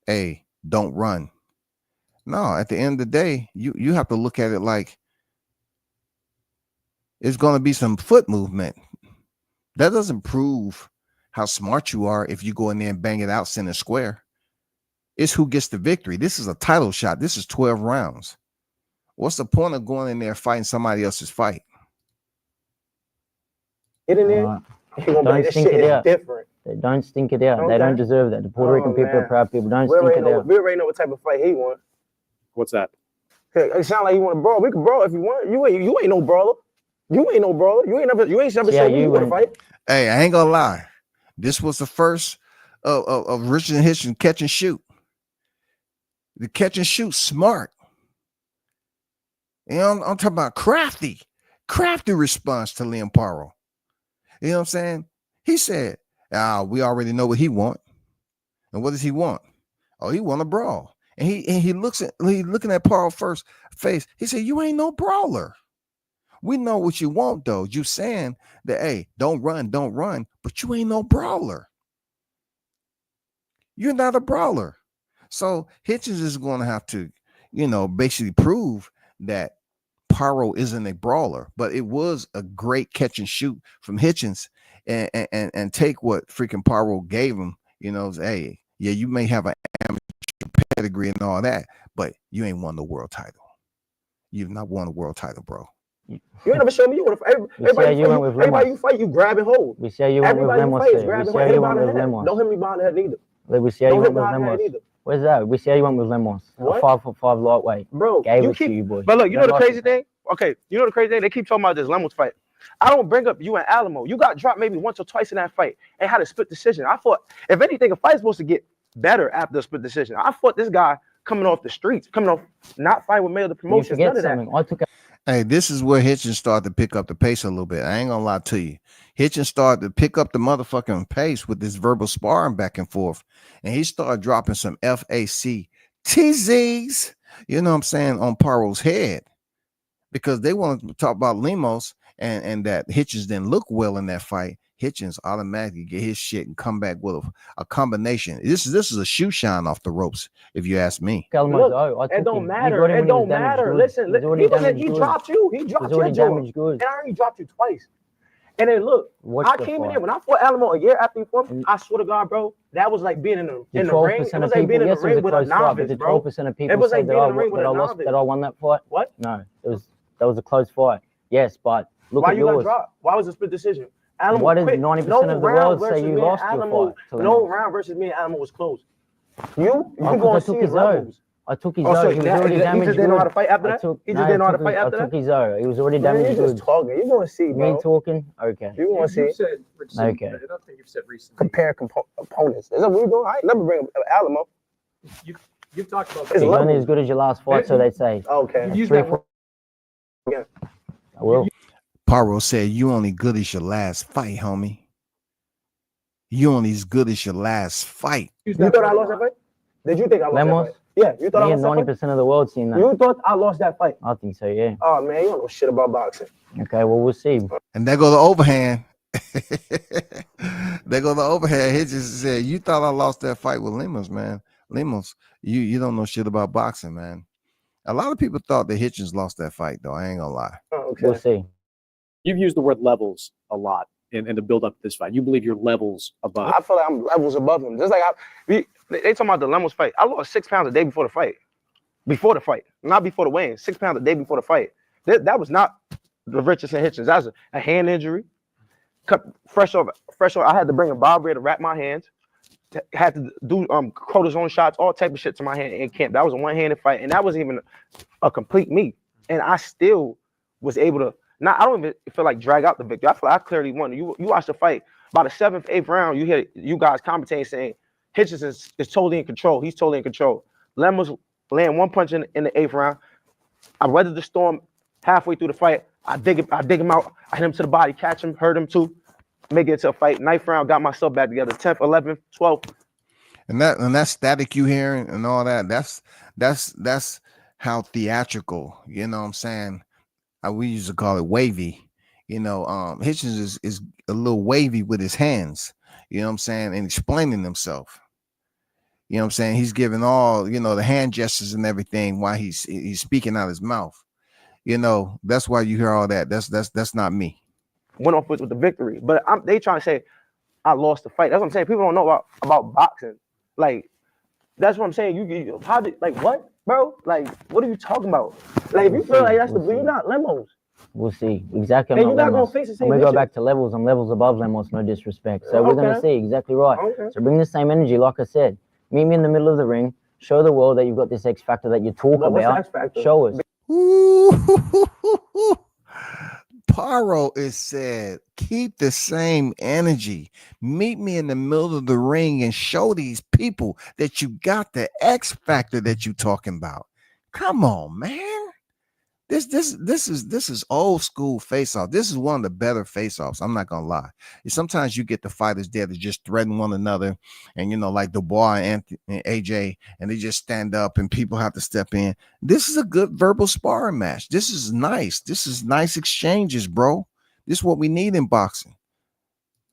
[SPEAKER 2] hey, don't run. No, at the end of the day, you have to look at it like it's going to be some foot movement. That doesn't prove how smart you are if you go in there and bang it out center square. It's who gets the victory. This is a title shot. This is 12 rounds. What's the point of going in there fighting somebody else's fight?
[SPEAKER 6] Get in there.
[SPEAKER 5] Don't stink it out.
[SPEAKER 6] Different.
[SPEAKER 5] They don't stink it out. Okay. They don't deserve that. The Puerto Rican people are proud people. Don't stink it out.
[SPEAKER 6] We already know what type of fight he wants.
[SPEAKER 4] What's that?
[SPEAKER 6] It sounds like you want to brawl. We can brawl if you want. You ain't no brawler. You ain't no brawler. You ain't never shown me you want to fight.
[SPEAKER 2] Hey, I ain't gonna lie. This was the first of Richard Hitchens catch and shoot. The catch and shoot smart. You know, I'm talking about crafty response to Liam Paro. You know what I'm saying? He said, we already know what he want. And what does he want? Oh, he want a brawl. And he looking at Paro first face. He said, you ain't no brawler. We know what you want, though. You saying that, hey, don't run, but you ain't no brawler. You're not a brawler. So Hitchens is going to have to, basically prove that Paro isn't a brawler, but it was a great catch and shoot from Hitchens and take what freaking Paro gave him, hey, yeah, you may have an amateur pedigree and all that, but you ain't won the world title. You've not won a world title, bro.
[SPEAKER 6] You ain't never showed me you want to everybody you fight, you grab and hold.
[SPEAKER 5] We see how you went with Lemos.
[SPEAKER 6] Don't hit me behind the head neither.
[SPEAKER 5] We see how you went with Lemos. Where's that? We see how you went with Lemos. A 5'5" lightweight.
[SPEAKER 6] Bro,
[SPEAKER 5] gave it to you, boy.
[SPEAKER 6] But look, you know the crazy thing? Okay, you know the crazy thing? They keep talking about this Lemos fight. I don't bring up you and Alamo. You got dropped maybe once or twice in that fight and had a split decision. I thought, if anything, a fight's supposed to get better after a split decision. I fought this guy coming off the streets, not fighting with me or the promotions, none of that.
[SPEAKER 2] Hey, this is where Hitchens started to pick up the pace a little bit. I ain't gonna lie to you. Hitchens started to pick up the motherfucking pace with this verbal sparring back and forth. And he started dropping some FAC TZs, you know what I'm saying, on Paro's head. Because they wanted to talk about Lemos and that Hitchens didn't look well in that fight. Hitchens automatically get his shit and come back with a combination. This is a shoe shine off the ropes, if you ask me.
[SPEAKER 6] Look, it don't matter. It don't matter. Listen, he dropped you. He dropped your jaw. And I already dropped you twice. And then look, I came in here when I fought Alamo a year after he fought me. I swear to God, bro, that was like being in the ring. It was like being in the ring with a novice, bro.
[SPEAKER 5] 12% of people say that I won that fight.
[SPEAKER 6] What?
[SPEAKER 5] No, that was a close fight. Yes, but look at yours. Why you got dropped?
[SPEAKER 6] Why was it a split decision? Alamo,
[SPEAKER 5] what is 90% of the world say you lost your fight?
[SPEAKER 6] No round versus me and Alamo was close. You go and see his levels.
[SPEAKER 5] I took his O. He was already damaged.
[SPEAKER 6] He just didn't know how to fight after that? He just didn't know how to fight after that?
[SPEAKER 5] I took his O. He was already damaged.
[SPEAKER 6] You're just talking. You're going to see, bro.
[SPEAKER 5] Me talking? Okay.
[SPEAKER 6] You're going to see.
[SPEAKER 5] Okay.
[SPEAKER 7] I don't think you've said recently.
[SPEAKER 6] Compare opponents. Is that what we're doing? I ain't never bring up Alamo.
[SPEAKER 7] You've talked about
[SPEAKER 5] that. You're only as good as your last fight, so they say.
[SPEAKER 6] Okay.
[SPEAKER 7] Use that word.
[SPEAKER 5] I will.
[SPEAKER 2] Paro said, you only good as your last fight, homie. You only as good as your last fight.
[SPEAKER 6] You thought I lost that fight? Did you think I lost that fight? Yeah, you thought I
[SPEAKER 5] Me and
[SPEAKER 6] lost that
[SPEAKER 5] 90% of the world seen
[SPEAKER 6] fight?
[SPEAKER 5] that.
[SPEAKER 6] You thought I lost that fight?
[SPEAKER 5] I think so, yeah.
[SPEAKER 6] Oh man, you don't know shit about boxing.
[SPEAKER 5] Okay, well, we'll see.
[SPEAKER 2] And there go the overhand. There go the overhand. Hitchinson said, "You thought I lost that fight with Lemos, man. Lemos, you don't know shit about boxing, man." A lot of people thought that Hitchins lost that fight, though. I ain't gonna lie.
[SPEAKER 6] Oh, okay.
[SPEAKER 5] We'll see.
[SPEAKER 4] You've used the word levels a lot in the build up to this fight. You believe you're levels above.
[SPEAKER 6] I feel like I'm levels above him. Just like they talking about the Lemos fight. I lost 6 pounds a day before the fight. Before the fight, not before the weigh-in. 6 pounds a day before the fight. That was not the Richardson Hitchins. That was a hand injury. Cut fresh off. I had to bring a vibrator to wrap my hands. Had to do cortisone shots, all type of shit to my hand in camp. That was a one-handed fight, and that wasn't even a complete me. And I still was able to. I don't even feel like drag out the victory. I feel like I clearly won. You watch the fight. By the 7th, 8th round, you hear you guys commentating saying Hitchinson is totally in control. He's totally in control. Lemos land one punch in the 8th round. I weathered the storm halfway through the fight. I dig him out. I hit him to the body, catch him, hurt him too. Make it into a fight. 9th round, got myself back together. 10th, 11th, 12th.
[SPEAKER 2] And that static you hearing and all that, that's how theatrical, you know what I'm saying? We used to call it wavy. You know, Hitchins is a little wavy with his hands, you know what I'm saying, and explaining himself. You know what I'm saying? He's giving all, you know, the hand gestures and everything while he's speaking out his mouth. You know, that's why you hear all that. That's not me.
[SPEAKER 6] Went off with the victory. But they trying to say I lost the fight. That's what I'm saying. People don't know about boxing. Like, that's what I'm saying. You how did, like, what, bro? Like, what are you talking about? Like, if you feel like that's you're not Lemos.
[SPEAKER 5] We'll see. Exactly.
[SPEAKER 6] And you're not going to face the same
[SPEAKER 5] We
[SPEAKER 6] issue.
[SPEAKER 5] go back to levels. I'm levels above Lemos, no disrespect. So we're going to see. Exactly right.
[SPEAKER 6] Okay.
[SPEAKER 5] So bring the same energy, like I said. Meet me in the middle of the ring. Show the world that you've got this X factor that you talk
[SPEAKER 6] What's the
[SPEAKER 5] about.
[SPEAKER 6] X factor?
[SPEAKER 5] Show us.
[SPEAKER 2] Ooh. Paro is said, keep the same energy. Meet me in the middle of the ring and show these people that you got the X factor that you talking about. Come on, man. This is old school face-off. This is one of the better face-offs. I'm not gonna lie. Sometimes you get the fighters there to just threaten one another, and you know, like Dubois and AJ, and they just stand up and people have to step in. This is a good verbal sparring match. This is nice. This is nice exchanges, bro. This is what we need in boxing.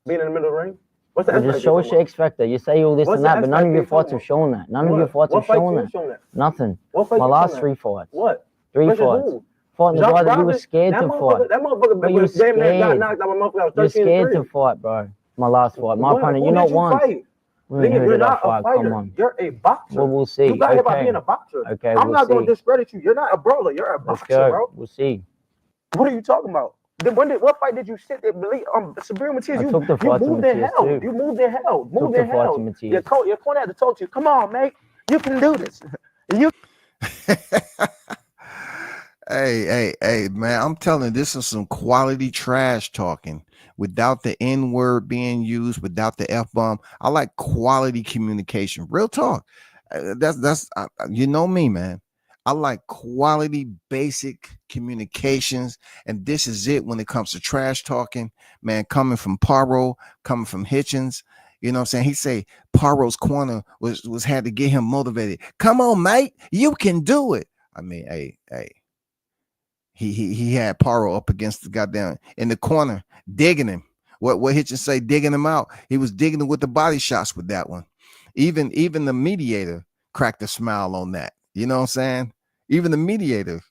[SPEAKER 6] Being in the middle of the ring? What's the X
[SPEAKER 5] Just
[SPEAKER 6] factor?
[SPEAKER 5] show us your X factor. You say all this
[SPEAKER 6] What's
[SPEAKER 5] and
[SPEAKER 6] the
[SPEAKER 5] that,
[SPEAKER 6] X
[SPEAKER 5] but none of
[SPEAKER 6] factor
[SPEAKER 5] your
[SPEAKER 6] you
[SPEAKER 5] fights
[SPEAKER 6] talking
[SPEAKER 5] have shown that. None of your fights have shown that. Nothing.
[SPEAKER 6] What fight
[SPEAKER 5] My
[SPEAKER 6] you
[SPEAKER 5] last
[SPEAKER 6] shown
[SPEAKER 5] 3 fights.
[SPEAKER 6] What?
[SPEAKER 5] 3
[SPEAKER 6] Versus
[SPEAKER 5] fights.
[SPEAKER 6] who?
[SPEAKER 5] Fighting the guy that you were scared to fight.
[SPEAKER 6] That motherfucker
[SPEAKER 5] But you're
[SPEAKER 6] damn near got
[SPEAKER 5] scared.
[SPEAKER 6] knocked out. My motherfucker was
[SPEAKER 5] You're
[SPEAKER 6] 13-3.
[SPEAKER 5] scared to fight, bro. My last fight. My opponent, you
[SPEAKER 6] Who
[SPEAKER 5] not
[SPEAKER 6] did you
[SPEAKER 5] once.
[SPEAKER 6] fight?
[SPEAKER 5] Nigga,
[SPEAKER 6] Nigga,
[SPEAKER 5] who
[SPEAKER 6] you're
[SPEAKER 5] did I
[SPEAKER 6] not a
[SPEAKER 5] fight?
[SPEAKER 6] fighter.
[SPEAKER 5] Come on.
[SPEAKER 6] You're a boxer.
[SPEAKER 5] Well, we'll see.
[SPEAKER 6] You got here by
[SPEAKER 5] Okay.
[SPEAKER 6] being a boxer.
[SPEAKER 5] Okay,
[SPEAKER 6] I'm
[SPEAKER 5] we'll
[SPEAKER 6] not going
[SPEAKER 5] see.
[SPEAKER 6] to discredit you. You're not a brawler. You're a
[SPEAKER 5] Let's
[SPEAKER 6] boxer,
[SPEAKER 5] go.
[SPEAKER 6] bro.
[SPEAKER 5] We'll see.
[SPEAKER 6] What are you talking about? What fight did you sit there? Sabir Matias,
[SPEAKER 5] I took the fight to
[SPEAKER 6] moved in
[SPEAKER 5] Matias,
[SPEAKER 6] hell.
[SPEAKER 5] too.
[SPEAKER 6] You moved in hell.
[SPEAKER 5] Took
[SPEAKER 6] Moved
[SPEAKER 5] the
[SPEAKER 6] in
[SPEAKER 5] fight
[SPEAKER 6] hell.
[SPEAKER 5] to Matias.
[SPEAKER 6] Your corner had to talk to you. Come on, mate. You can do this. You.
[SPEAKER 2] Hey, man, I'm telling you, this is some quality trash talking without the N word being used, without the F bomb. I like quality communication. Real talk. That's you know me, man. I like quality, basic communications, and this is it when it comes to trash talking, man. Coming from Paro, coming from Hitchins, you know what I'm saying? He say Paro's corner was had to get him motivated. Come on, mate, you can do it. I mean, hey. He had Paro up against the goddamn in the corner, digging him. What Hitchins say, digging him out. He was digging him with the body shots with that one. Even the mediator cracked a smile on that. You know what I'm saying? Even the mediator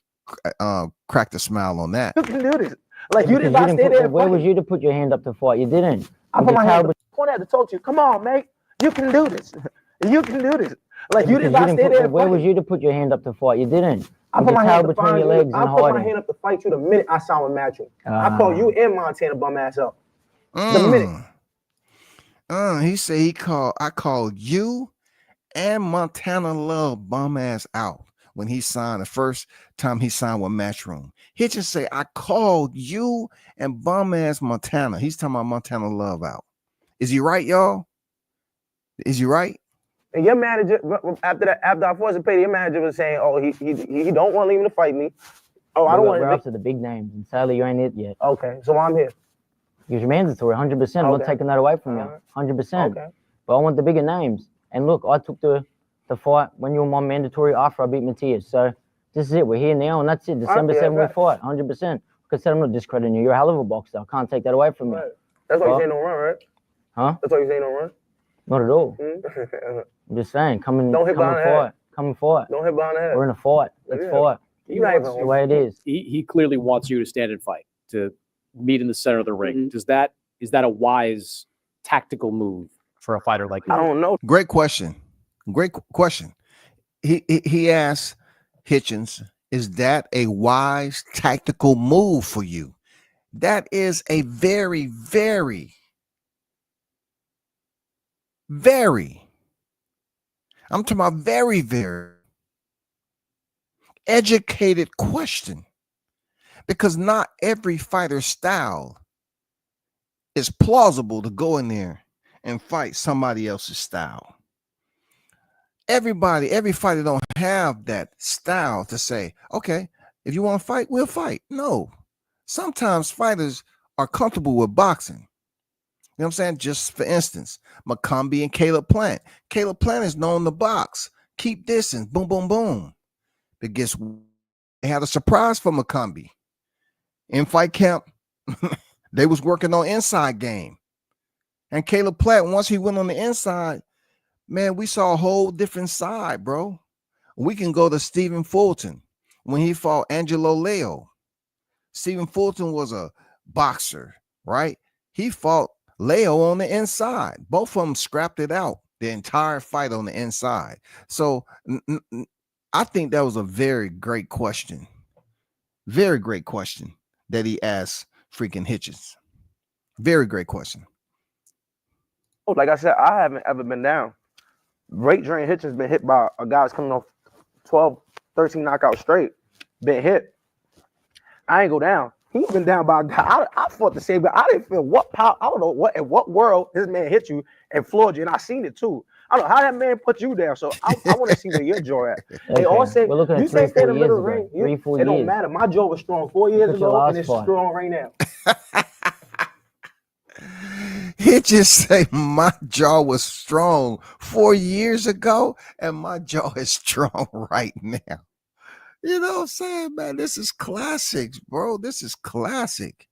[SPEAKER 2] cracked a smile on that.
[SPEAKER 6] You can do this. Like you did
[SPEAKER 5] Because
[SPEAKER 6] not stay there.
[SPEAKER 5] where was you to put your hand up to fight? You didn't.
[SPEAKER 6] I put my hand up. Corner had to talk to you. Come on, mate. You can do this. You can do this. Like you did not stay there.
[SPEAKER 5] Where was you to put your hand up to fight? You didn't.
[SPEAKER 6] I put my hand up
[SPEAKER 5] between your legs and
[SPEAKER 6] I put my
[SPEAKER 5] hiding.
[SPEAKER 6] hand up to fight you the minute I saw him match you. I called you and Montana bum ass up. The minute.
[SPEAKER 2] He said I called you and Montana Love bum ass out when he signed the first time he signed with Matchroom. Hitchins say I called you and bum ass Montana. He's talking about Montana Love out. Is he right, y'all? Is he right?
[SPEAKER 6] And your manager, after I forced to pay, your manager was saying, "Oh, he don't want to leave him to fight me. Oh, I don't want to."
[SPEAKER 5] We're after the big names, and sadly, you ain't it yet.
[SPEAKER 6] Okay, so I'm here.
[SPEAKER 5] Because you're mandatory, 100%. I'm not taking that away from you, 100%.
[SPEAKER 6] Okay.
[SPEAKER 5] But I want the bigger names. And look, I took the the fight when you were my mandatory after I beat Matias. So this is it. We're here now, and that's it. December 7th, we fight, 100%. Like I said, I'm not discrediting you. You're a hell of a boxer. I can't take that away from you.
[SPEAKER 6] Right. That's why you saying don't run, right?
[SPEAKER 5] Huh?
[SPEAKER 6] That's why you saying don't run?
[SPEAKER 5] Not at all. I'm just saying, come and fight. Come and fight.
[SPEAKER 6] Don't hit behind the head.
[SPEAKER 5] We're in a fight. Let's fight. That's the way it is.
[SPEAKER 4] He clearly wants you to stand and fight, to meet in the center of the ring. Is that a wise tactical move for a fighter like you?
[SPEAKER 6] I don't know.
[SPEAKER 2] Great question. Great question. He asked Hitchens, is that a wise tactical move for you? That is a very, very, very, I'm talking about very, very educated question, because not every fighter style is plausible to go in there and fight somebody else's style. Every fighter don't have that style to say, okay, if you want to fight, we'll fight. No. Sometimes fighters are comfortable with boxing. You know what I'm saying? Just for instance, McCombie and Caleb Plant. Caleb Plant is known to box. Keep distance. Boom, boom, boom. But guess what? They had a surprise for McCombie. In fight camp, they was working on inside game. And Caleb Plant, once he went on the inside, man, we saw a whole different side, bro. We can go to Stephen Fulton when he fought Angelo Leo. Stephen Fulton was a boxer, right? He fought Leo on the inside. Both of them scrapped it out the entire fight on the inside. So I think that was a very great question. Very great question that he asked freaking Hitchens. Very great question.
[SPEAKER 6] Oh, like I said, I haven't ever been down. Adrian Hitchens been hit by a guy that's coming off 12, 13 knockouts straight. Been hit. I ain't go down. He's been down by a guy. I fought the same guy. I didn't feel what power. I don't know what in what world this man hit you and floored you, and I seen it too. I don't know how that man put you down. So I want to see where your jaw at.
[SPEAKER 5] Okay.
[SPEAKER 6] They all say
[SPEAKER 5] you
[SPEAKER 6] say stay in the middle of the
[SPEAKER 5] ring.
[SPEAKER 6] ring. It don't matter. My jaw was strong 4 years ago, and it's strong right now.
[SPEAKER 2] He just say my jaw was strong 4 years ago, and my jaw is strong right now. You know what I'm saying, man? This is classics, bro. This is classic.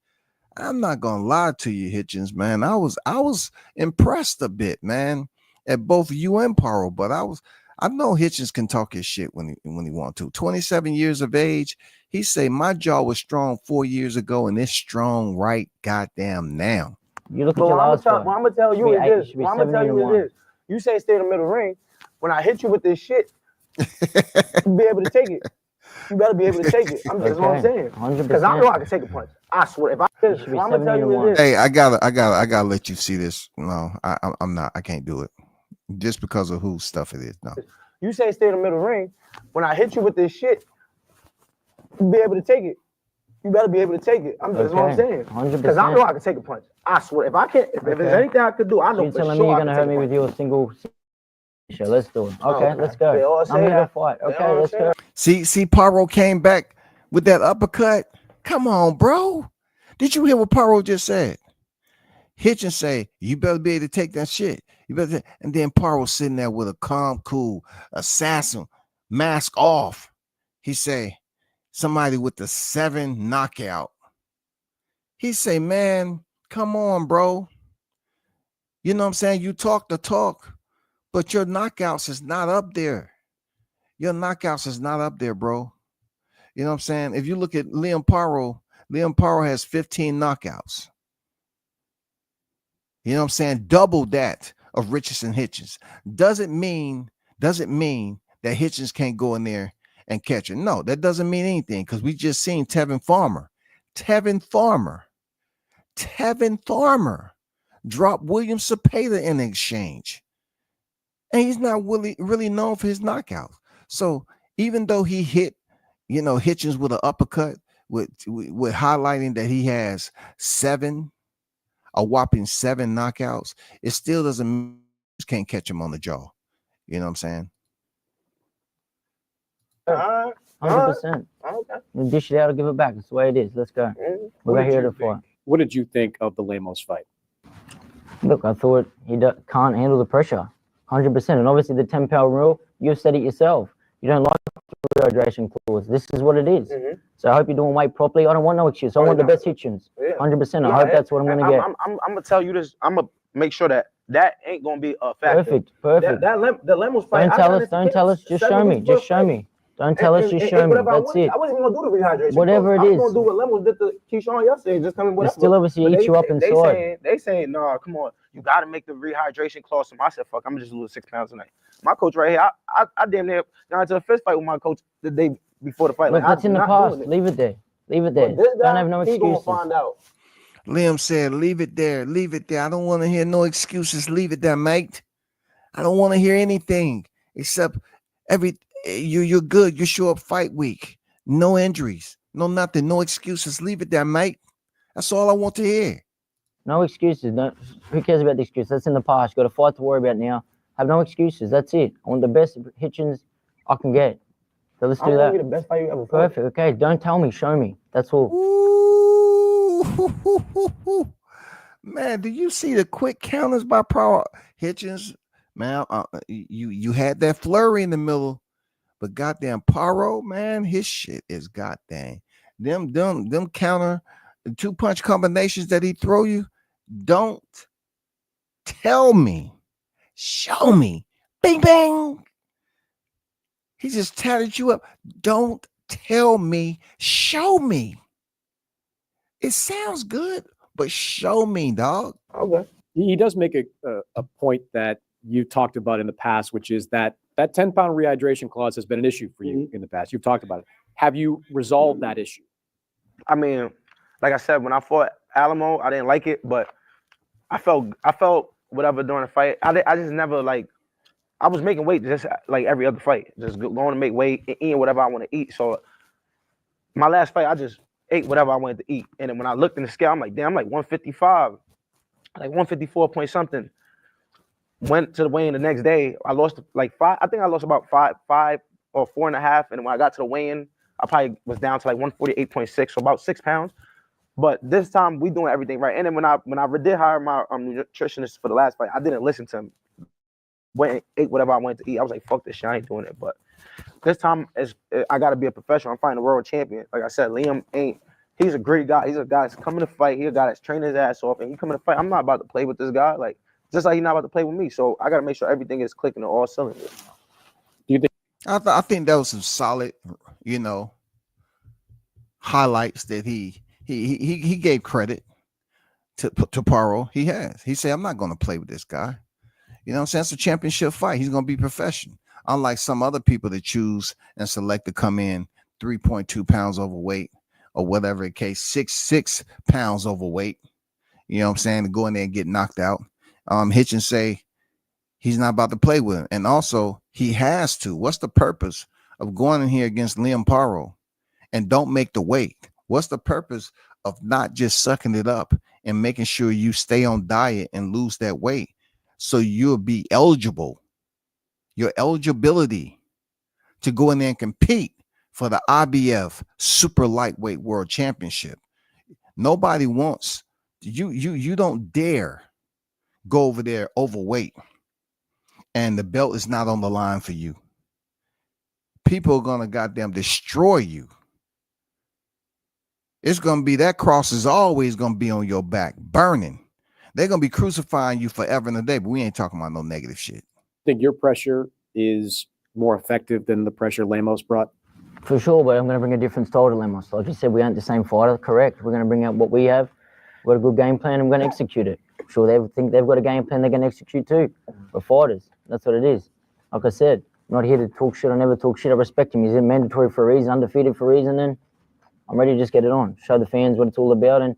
[SPEAKER 2] I'm not gonna lie to you, Hitchens, man. I was impressed a bit, man, at both you and Paro, but I know Hitchens can talk his shit when he want to. 27 years of age, he say my jaw was strong 4 years ago, and it's strong right goddamn now.
[SPEAKER 5] You look at your last fight.
[SPEAKER 6] I'm gonna tell you what it is. I'm gonna tell you what it is. You say stay in the middle of the ring. When I hit you with this shit, you be able to take it. You better be able to take it. That's what I'm saying.
[SPEAKER 5] 100%.
[SPEAKER 6] Because I know I can take a punch. I swear. If I finish, I'm gonna tell you what it is.
[SPEAKER 2] Hey, I gotta let you see this. No, I'm not. I can't do it just because of whose stuff it is. No.
[SPEAKER 6] You say stay in the middle of the ring. When I hit you with this shit, you be able to take it. You better be able to take it. That's what I'm saying.
[SPEAKER 5] 100%.
[SPEAKER 6] Because I know I can take a punch. I swear. If I can't, if there's anything I could do, I know
[SPEAKER 5] You're
[SPEAKER 6] for
[SPEAKER 5] telling
[SPEAKER 6] sure
[SPEAKER 5] me you're
[SPEAKER 6] I
[SPEAKER 5] gonna
[SPEAKER 6] can
[SPEAKER 5] hurt
[SPEAKER 6] take
[SPEAKER 5] me
[SPEAKER 6] a
[SPEAKER 5] with
[SPEAKER 6] punch.
[SPEAKER 5] your single. Sure, let's do it. Okay, let's go.
[SPEAKER 6] They all say
[SPEAKER 5] I'm here to
[SPEAKER 6] that.
[SPEAKER 5] fight.
[SPEAKER 6] They
[SPEAKER 5] Okay,
[SPEAKER 6] all
[SPEAKER 5] let's
[SPEAKER 6] say
[SPEAKER 5] go.
[SPEAKER 2] See, Paro came back with that uppercut. Come on, bro. Did you hear what Paro just said? Hitchens say, you better be able to take that shit. You better, and then Paro sitting there with a calm, cool assassin, mask off. He say, somebody with the 7 knockout. He say, man, come on, bro. You know what I'm saying? You talk the talk, but your knockouts is not up there. Your knockouts is not up there, bro. You know what I'm saying? If you look at Liam Paro has 15 knockouts. You know what I'm saying? Double that of Richardson Hitchens. Doesn't mean that Hitchens can't go in there and catch it. No, that doesn't mean anything, because we just seen Tevin Farmer drop William Cepeda in exchange. And he's not really known for his knockouts. So even though he hit, Hitchens with an uppercut, with highlighting that he has a whopping 7 knockouts, it still doesn't mean you can't catch him on the jaw. You know what I'm saying?
[SPEAKER 5] 100%. We dish it out or give it back. That's the way it is. Let's go. We're here to fight.
[SPEAKER 4] What did you think of the Lemos fight?
[SPEAKER 5] Look, I thought he can't handle the pressure. 100%. And obviously the 10-pound rule, you've said it yourself. You don't like the rehydration clause. This is what it is. So I hope you're doing weight properly. I don't want no excuse. I want the best Hitchens. 100%. I hope that's what I'm going to get.
[SPEAKER 6] I'm gonna tell you this. I'm gonna make sure that ain't gonna be a factor.
[SPEAKER 5] Perfect.
[SPEAKER 6] The Lemos fight.
[SPEAKER 5] Don't tell us. Just show me. Don't tell us. Just show me. That's it.
[SPEAKER 6] I wasn't even gonna do the rehydration.
[SPEAKER 5] Whatever it is.
[SPEAKER 6] I was gonna do what Lemos did to Keyshawn yesterday. Just coming.
[SPEAKER 5] It still obviously eats you up inside.
[SPEAKER 6] They saying, no, come on, you got to make the rehydration clause. So I said, fuck, I'm just lose 6 pounds tonight. My coach right here, I damn near got into a fist fight with my coach the day before the fight.
[SPEAKER 5] Look, that's in the past. Leave it there. Don't have no excuses.
[SPEAKER 6] Find out.
[SPEAKER 2] Liam said, leave it there. I don't want to hear no excuses. Leave it there, mate. I don't want to hear anything except you're good. You show up fight week. No injuries. No nothing. No excuses. Leave it there, mate. That's all I want to hear.
[SPEAKER 5] No excuses. No, who cares about the excuse? That's in the past. Got a fight to worry about now. Have no excuses. That's it. I want the best Hitchens I can get. So let's do that.
[SPEAKER 6] Be the best fight you ever fought.
[SPEAKER 5] Perfect. Okay. Don't tell me. Show me. That's all.
[SPEAKER 2] Ooh. Man, do you see the quick counters by Paro? Hitchens? Man, you had that flurry in the middle, but goddamn Paro, man, his shit is goddamn. Them counter 2-punch combinations that he throw you. Don't tell me. Show me. Bing, bang. He just tatted you up. Don't tell me. Show me. It sounds good, but show me, dog.
[SPEAKER 6] Okay.
[SPEAKER 4] He does make a point that you talked about in the past, which is that 10-pound rehydration clause has been an issue for you in the past. You've talked about it. Have you resolved that issue?
[SPEAKER 6] I mean, like I said, when I fought Alamo, I didn't like it, but I felt whatever during the fight. I just never I was making weight just like every other fight, just going to make weight and eating whatever I want to eat. So my last fight, I just ate whatever I wanted to eat. And then when I looked in the scale, I'm like, damn, I'm like 155, like 154 point something. Went to the weigh-in the next day. I lost like 5. I think I lost about 5 or 4.5. And when I got to the weigh-in, I probably was down to like 148.6, so about 6 pounds. But this time we doing everything right. And then when I did hire my nutritionist for the last fight, I didn't listen to him. Went and ate whatever I wanted to eat. I was like, fuck this shit, I ain't doing it. But this time I gotta be a professional. I'm fighting a world champion. Like I said, Liam he's a great guy. He's a guy that's coming to fight. He's a guy that's training his ass off, and he coming to fight. I'm not about to play with this guy, just like he's not about to play with me. So I gotta make sure everything is clicking on all cylinders.
[SPEAKER 4] Do you think?
[SPEAKER 2] I think that was some solid, highlights that he gave credit to Paro. He said, I'm not going to play with this guy. You know what I'm saying? It's a championship fight. He's going to be professional. Unlike some other people that choose and select to come in 3.2 pounds overweight or whatever the case, 6 pounds overweight. You know what I'm saying? To go in there and get knocked out. Hitchinson say he's not about to play with him. And also, he has to. What's the purpose of going in here against Liam Paro and don't make the weight? What's the purpose of not just sucking it up and making sure you stay on diet and lose that weight so you'll be eligible, your eligibility to go in there and compete for the IBF Super Lightweight World Championship? Nobody wants you don't dare go over there overweight and the belt is not on the line for you. People are gonna goddamn destroy you. It's gonna be that cross is always gonna be on your back, burning. They're gonna be crucifying you forever and a day, but we ain't talking about no negative shit.
[SPEAKER 4] I think your pressure is more effective than the pressure Lemos brought.
[SPEAKER 5] For sure, but I'm going to bring a different style to Lemos. Like you said, we aren't the same fighter, correct? We're going to bring out what we have. We've got a good game plan, and we're going to execute it. I'm sure they think they've got a game plan they're going to execute too. We're fighters. That's what it is. Like I said, I'm not here to talk shit. I never talk shit. I respect him. He's mandatory for a reason, undefeated for a reason, and I'm ready to just get it on. Show the fans what it's all about, and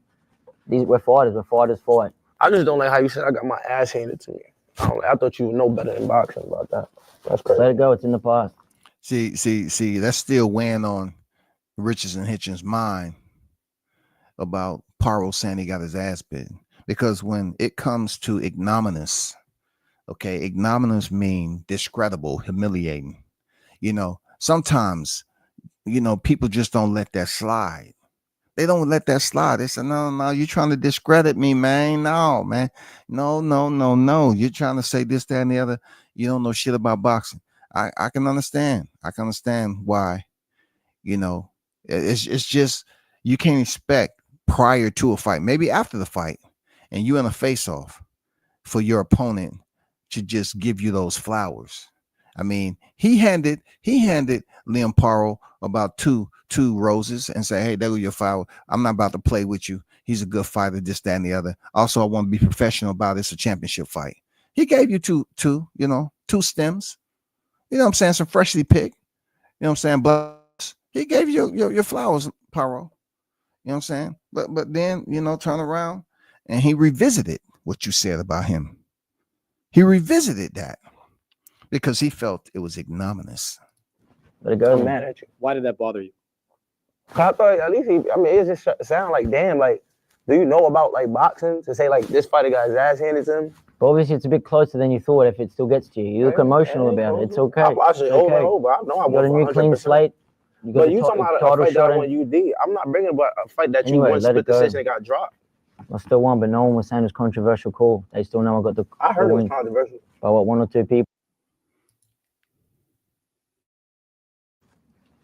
[SPEAKER 5] we're fighters. We're fighters fight.
[SPEAKER 6] I just don't like how you said I got my ass handed to me. I thought you would know better than boxing about that. That's crazy.
[SPEAKER 5] Let it go. It's in the past.
[SPEAKER 2] See, that's still weighing on Richardson Hitchens' mind about Paro saying he got his ass bitten. Because when it comes to ignominious, okay, ignominious mean discreditable, humiliating. Sometimes, people just don't let that slide. They don't let that slide. They say, no, you're trying to discredit me, man. No, man. No. You're trying to say this, that, and the other. You don't know shit about boxing. I can understand. I can understand why, you know, it's just you can't expect prior to a fight, maybe after the fight, and you in a face-off for your opponent to just give you those flowers. I mean, he handed Liam Paro about two roses and say, hey, there go your flower. I'm not about to play with you. He's a good fighter, this, that, and the other. Also, I want to be professional about it. It's a championship fight. He gave you two stems. You know what I'm saying? Some freshly picked. You know what I'm saying? But he gave you your flowers, Paro. You know what I'm saying? But then, turn around and he revisited what you said about him. He revisited that because he felt it was ignominious.
[SPEAKER 5] But it goes
[SPEAKER 6] I'm mad at you.
[SPEAKER 4] Why did that bother you?
[SPEAKER 6] I thought at least it just sound like, damn, like, do you know about like boxing to say like this fighter got his ass handed to him?
[SPEAKER 5] But obviously, it's a bit closer than you thought. If it still gets to you, you look emotional about it. It's okay.
[SPEAKER 6] I watch it over and over. I know I
[SPEAKER 5] got a new clean slate. You got
[SPEAKER 6] but you talking about a fight that I won UD. I'm not bringing about a fight that you won split decision and got dropped.
[SPEAKER 5] I still won, but no one was saying it was controversial call. They still know I got the.
[SPEAKER 6] I heard it was controversial.
[SPEAKER 5] By what, one or two people?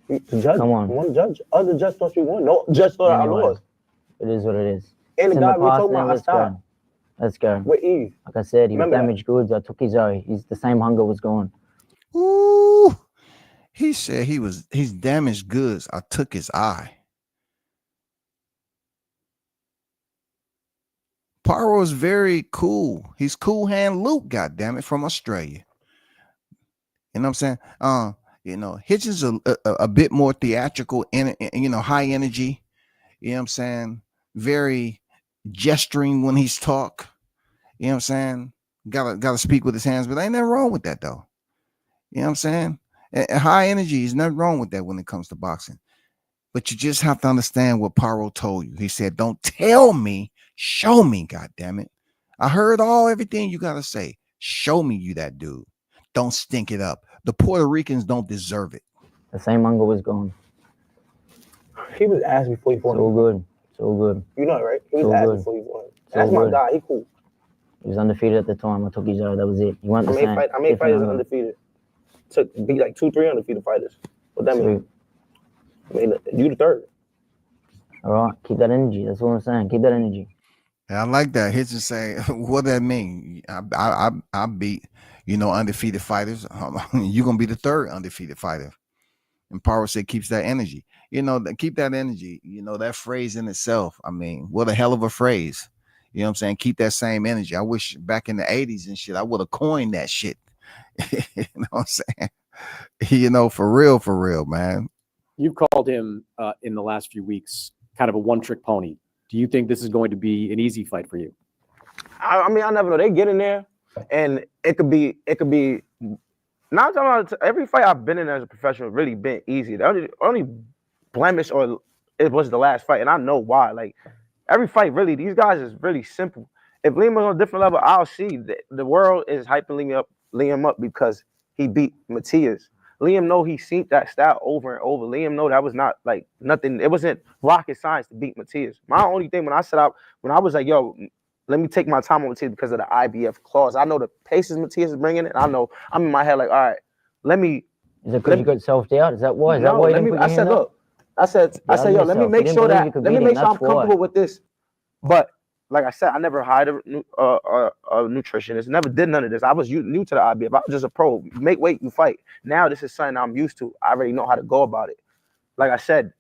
[SPEAKER 6] The judge,
[SPEAKER 5] come on.
[SPEAKER 6] One judge, other judge thought you won. No judge thought I lost.
[SPEAKER 5] It is what it is.
[SPEAKER 6] And the guy we told me I stopped.
[SPEAKER 5] Let's go.
[SPEAKER 6] With Eve.
[SPEAKER 5] Like I said, he was damaged goods. I took his eye. He's the same hunger was gone.
[SPEAKER 2] Ooh. He said he's damaged goods. I took his eye. Paro is very cool. He's Cool Hand Luke, goddammit, from Australia. You know what I'm saying? Hitchinson a bit more theatrical and high energy. You know what I'm saying? Very gesturing when he's talk. You know what I'm saying? Gotta speak with his hands, but ain't nothing wrong with that though. You know what I'm saying? And high energy is nothing wrong with that when it comes to boxing. But you just have to understand what Paro told you. He said, don't tell me, show me, goddammit. I heard everything you gotta say. Show me you that dude. Don't stink it up. The Puerto Ricans don't deserve it.
[SPEAKER 5] The same hunger was gone.
[SPEAKER 6] He was asked before he fought.
[SPEAKER 5] It's all good. It's all good.
[SPEAKER 6] You know, right? He was asked before he fought. That's my guy. He cool.
[SPEAKER 5] He was undefeated at the time. I took his eye. That was it. You weren't the same.
[SPEAKER 6] I made fighters undefeated. Beat like 2-3 undefeated fighters. What that mean? You the third.
[SPEAKER 5] All right. Keep that energy. That's all I'm saying. Keep that energy.
[SPEAKER 2] I like that. Hitchinson say, what that mean? I beat, undefeated fighters. You're going to be the third undefeated fighter. And Paro said keeps that energy. Keep that energy. That phrase in itself. I mean, what a hell of a phrase. You know what I'm saying? Keep that same energy. I wish back in the 80s and shit, I would have coined that shit. You know what I'm saying? For real, man.
[SPEAKER 4] You've called him in the last few weeks kind of a one-trick pony. Do you think this is going to be an easy fight for you?
[SPEAKER 6] I mean, I never know. They get in there, and it could be. Not talking about every fight I've been in as a professional really been easy. The only blemish or it was the last fight, and I know why. Like every fight, really, these guys is really simple. If Liam was on a different level, I'll see the world is hyping Liam up because he beat Matias. Liam know he seen that style over and over. Liam know that was not like nothing. It wasn't rocket science to beat Matias. My only thing when I was like, yo, let me take my time on Matias because of the IBF clause. I know the paces Matias is bringing it. I know I'm in my head like, all right, let me.
[SPEAKER 5] Is it because you got self-doubt? Is that why?
[SPEAKER 6] I said, look, I said, yo, let me make sure I'm comfortable with this. But like I said, I never hired a nutritionist. Never did none of this. I was new to the IBF. I was just a pro. Make weight, you fight. Now this is something I'm used to. I already know how to go about it. Like I said,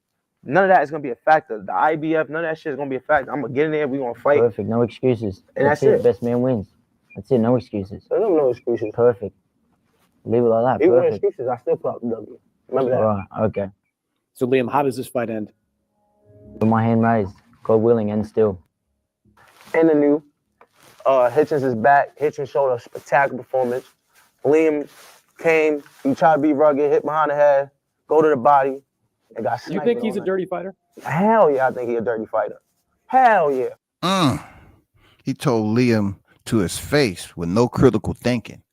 [SPEAKER 6] none of that is gonna be a factor. The IBF, none of that shit is gonna be a factor. I'm gonna get in there. We gonna fight.
[SPEAKER 5] Perfect. No excuses.
[SPEAKER 6] And that's it.
[SPEAKER 5] Best man wins. That's it. No excuses.
[SPEAKER 6] There's no excuses.
[SPEAKER 5] Perfect. Leave it like that.
[SPEAKER 6] Even with excuses, I still put out the W. Remember that.
[SPEAKER 5] All right. Okay.
[SPEAKER 4] So Liam, how does this fight end?
[SPEAKER 5] With my hand raised, God willing, and still.
[SPEAKER 6] And the new Hitchins is back. Hitchins showed a spectacular performance. Liam came, he tried to be rugged, hit behind the head, go to the body, and got sniped.
[SPEAKER 4] You think he's a dirty fighter?
[SPEAKER 6] Hell yeah, I think he's a dirty fighter. Hell yeah.
[SPEAKER 2] He told Liam to his face with no critical thinking,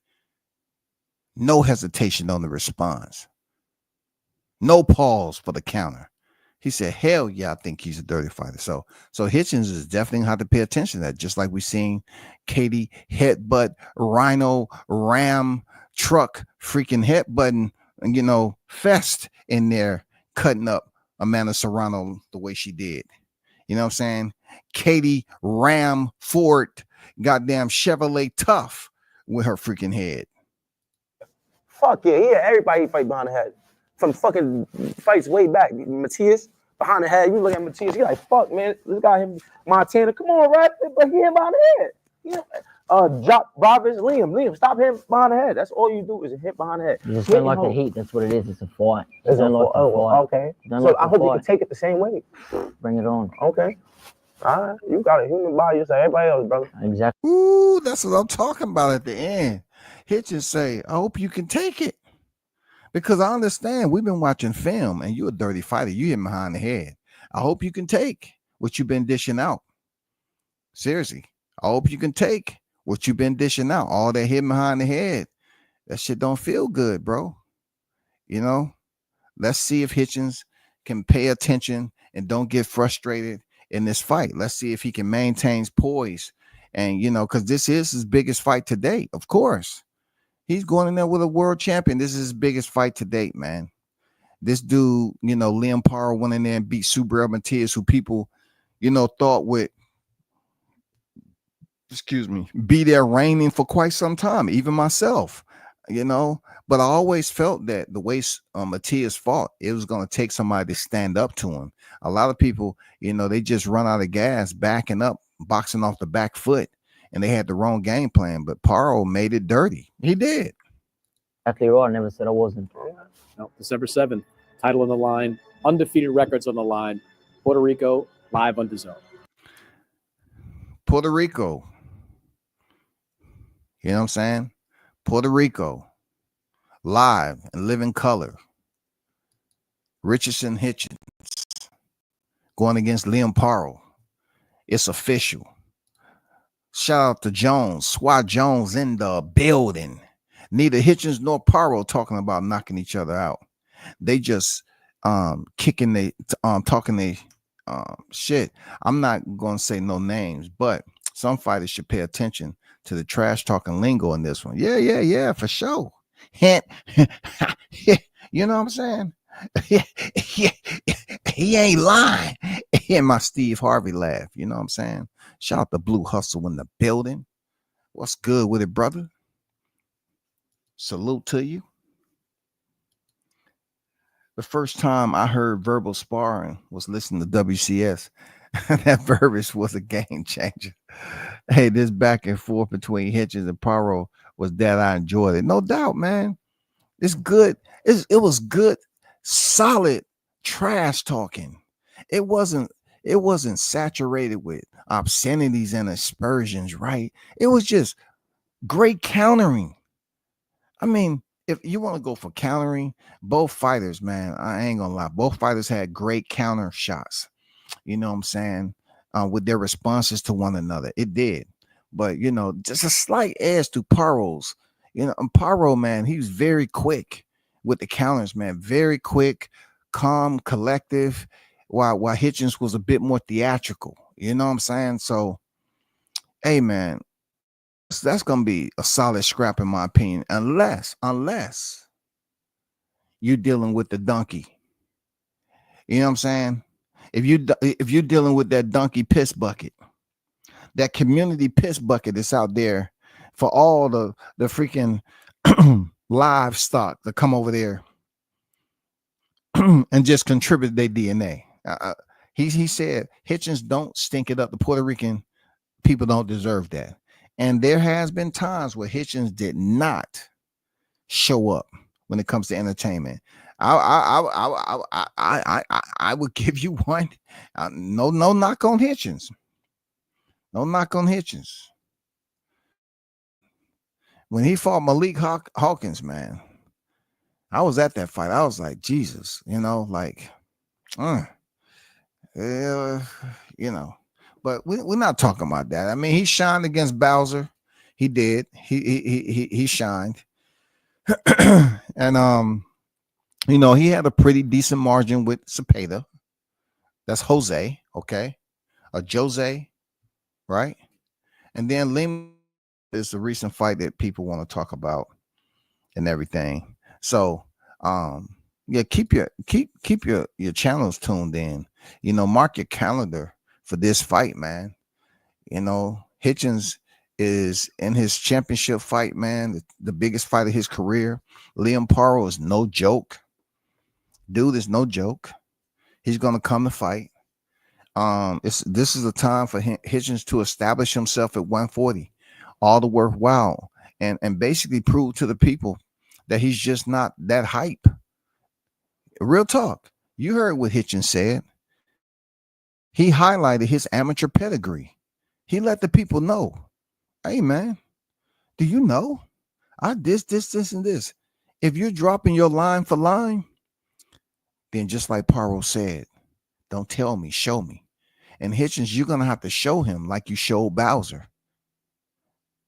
[SPEAKER 2] no hesitation on the response, no pause for the counter. He said, hell yeah, I think he's a dirty fighter. So Hitchins is definitely have to pay attention to that, just like we seen Katie headbutt Rhino Ram truck freaking headbutting, you know, fest in there cutting up Amanda Serrano the way she did. You know what I'm saying? Katie Ram Ford, goddamn Chevrolet Tough with her freaking head.
[SPEAKER 6] Fuck yeah, everybody fight behind the head. From fucking fights way back. Matias, behind the head. You look at Matias, you're like, fuck, man. This guy, him, Montana, come on, right? But he hit behind the head. You know, Jock Roberts, Liam, stop him behind the head. That's all you do is hit behind the head.
[SPEAKER 5] You just don't like the heat. That's what it is. It's a fight.
[SPEAKER 6] It's
[SPEAKER 5] don't like the fight.
[SPEAKER 6] Okay.
[SPEAKER 5] Don't
[SPEAKER 6] So
[SPEAKER 5] like
[SPEAKER 6] I
[SPEAKER 5] the
[SPEAKER 6] hope you
[SPEAKER 5] fight.
[SPEAKER 6] can take it the same way.
[SPEAKER 5] Bring it on.
[SPEAKER 6] Okay. All right. You got a human body just like everybody else, brother.
[SPEAKER 5] Exactly.
[SPEAKER 2] Ooh, that's what I'm talking about at the end. Hitchinson say, I hope you can take it. Because I understand we've been watching film and you're a dirty fighter. You hit behind the head. I hope you can take what you've been dishing out. Seriously. I hope you can take what you've been dishing out. All that hitting behind the head. That shit don't feel good, bro. You know, let's see if Hitchins can pay attention and don't get frustrated in this fight. Let's see if he can maintain poise. And, you know, because this is his biggest fight to date, of course. He's going in there with a world champion. This is his biggest fight to date, man. This dude, you know, Liam Paro went in there and beat Subriel Matias, who people, you know, thought would, be there reigning for quite some time, even myself, you know. But I always felt that the way Matias fought, it was going to take somebody to stand up to him. A lot of people, you know, they just run out of gas, backing up, boxing off the back foot. And they had the wrong game plan, but Paro made it dirty. He did.
[SPEAKER 5] Exactly right. I never said I wasn't.
[SPEAKER 4] No, December 7th, title on the line, undefeated records on the line. Puerto Rico, live on DAZN.
[SPEAKER 2] Puerto Rico. You know what I'm saying? Puerto Rico, live and live in color. Richardson Hitchins going against Liam Paro. It's official. Shout out to Jones, Swat Jones in the building. Neither Hitchins nor Paro talking about knocking each other out. They just talking shit. I'm not gonna say no names, but some fighters should pay attention to the trash talking lingo in this one. Yeah, for sure. Hint. You know what I'm saying? He ain't lying. And my Steve Harvey laugh. You know what I'm saying? Shout out to Blue Hustle in the building. What's good with it, brother? Salute to you. The first time I heard verbal sparring was listening to WCS. That verbiage was a game changer. Hey, this back and forth between Hitchins and Paro was that I enjoyed it. No doubt, man. It's good. It was good, solid trash talking. It wasn't saturated with obscenities and aspersions, right? It was just great countering. I mean, if you want to go for countering, both fighters, man, I ain't gonna lie, both fighters had great counter shots. You know what I'm saying? With their responses to one another. It did. But, you know, just a slight edge to Paro's. You know, and Paro, man, he was very quick with the counters, man. Very quick, calm, collective, while Hitchins was a bit more theatrical. You know what I'm saying? So, hey, man, that's going to be a solid scrap in my opinion, unless you're dealing with the donkey. You know what I'm saying? If you're dealing with that donkey piss bucket, that community piss bucket that's out there for all the freaking livestock to come over there and just contribute their DNA. He said Hitchins don't stink it up. The Puerto Rican people don't deserve that. And there has been times where Hitchins did not show up when it comes to entertainment. I would give you one. No knock on Hitchins. No knock on Hitchins. When he fought Malik Hawkins, man, I was at that fight. I was like, Jesus, you know, like, you know. But we're not talking about that. I mean, he shined against Bowser. He did. He shined. And you know, he had a pretty decent margin with Cepeda. That's Jose, okay? Jose, right? And then Lima is the recent fight that people want to talk about. and everything. So yeah, keep your channels tuned in. Mark your calendar for this fight, man. Hitchens is in his championship fight, man, the biggest fight of his career. Liam Paro is no joke. Dude is no joke. He's gonna come to fight. This is a time for Hitchens to establish himself at 140, all the worthwhile, and basically prove to the people that he's just not that hype. Real talk. You heard what Hitchens said. He highlighted his amateur pedigree. He let the people know, hey man, do you know I this, and this? If you're dropping your line for line, then just like Paro said, don't tell me, show me. And Hitchens, you're gonna have to show him like you showed Bowser.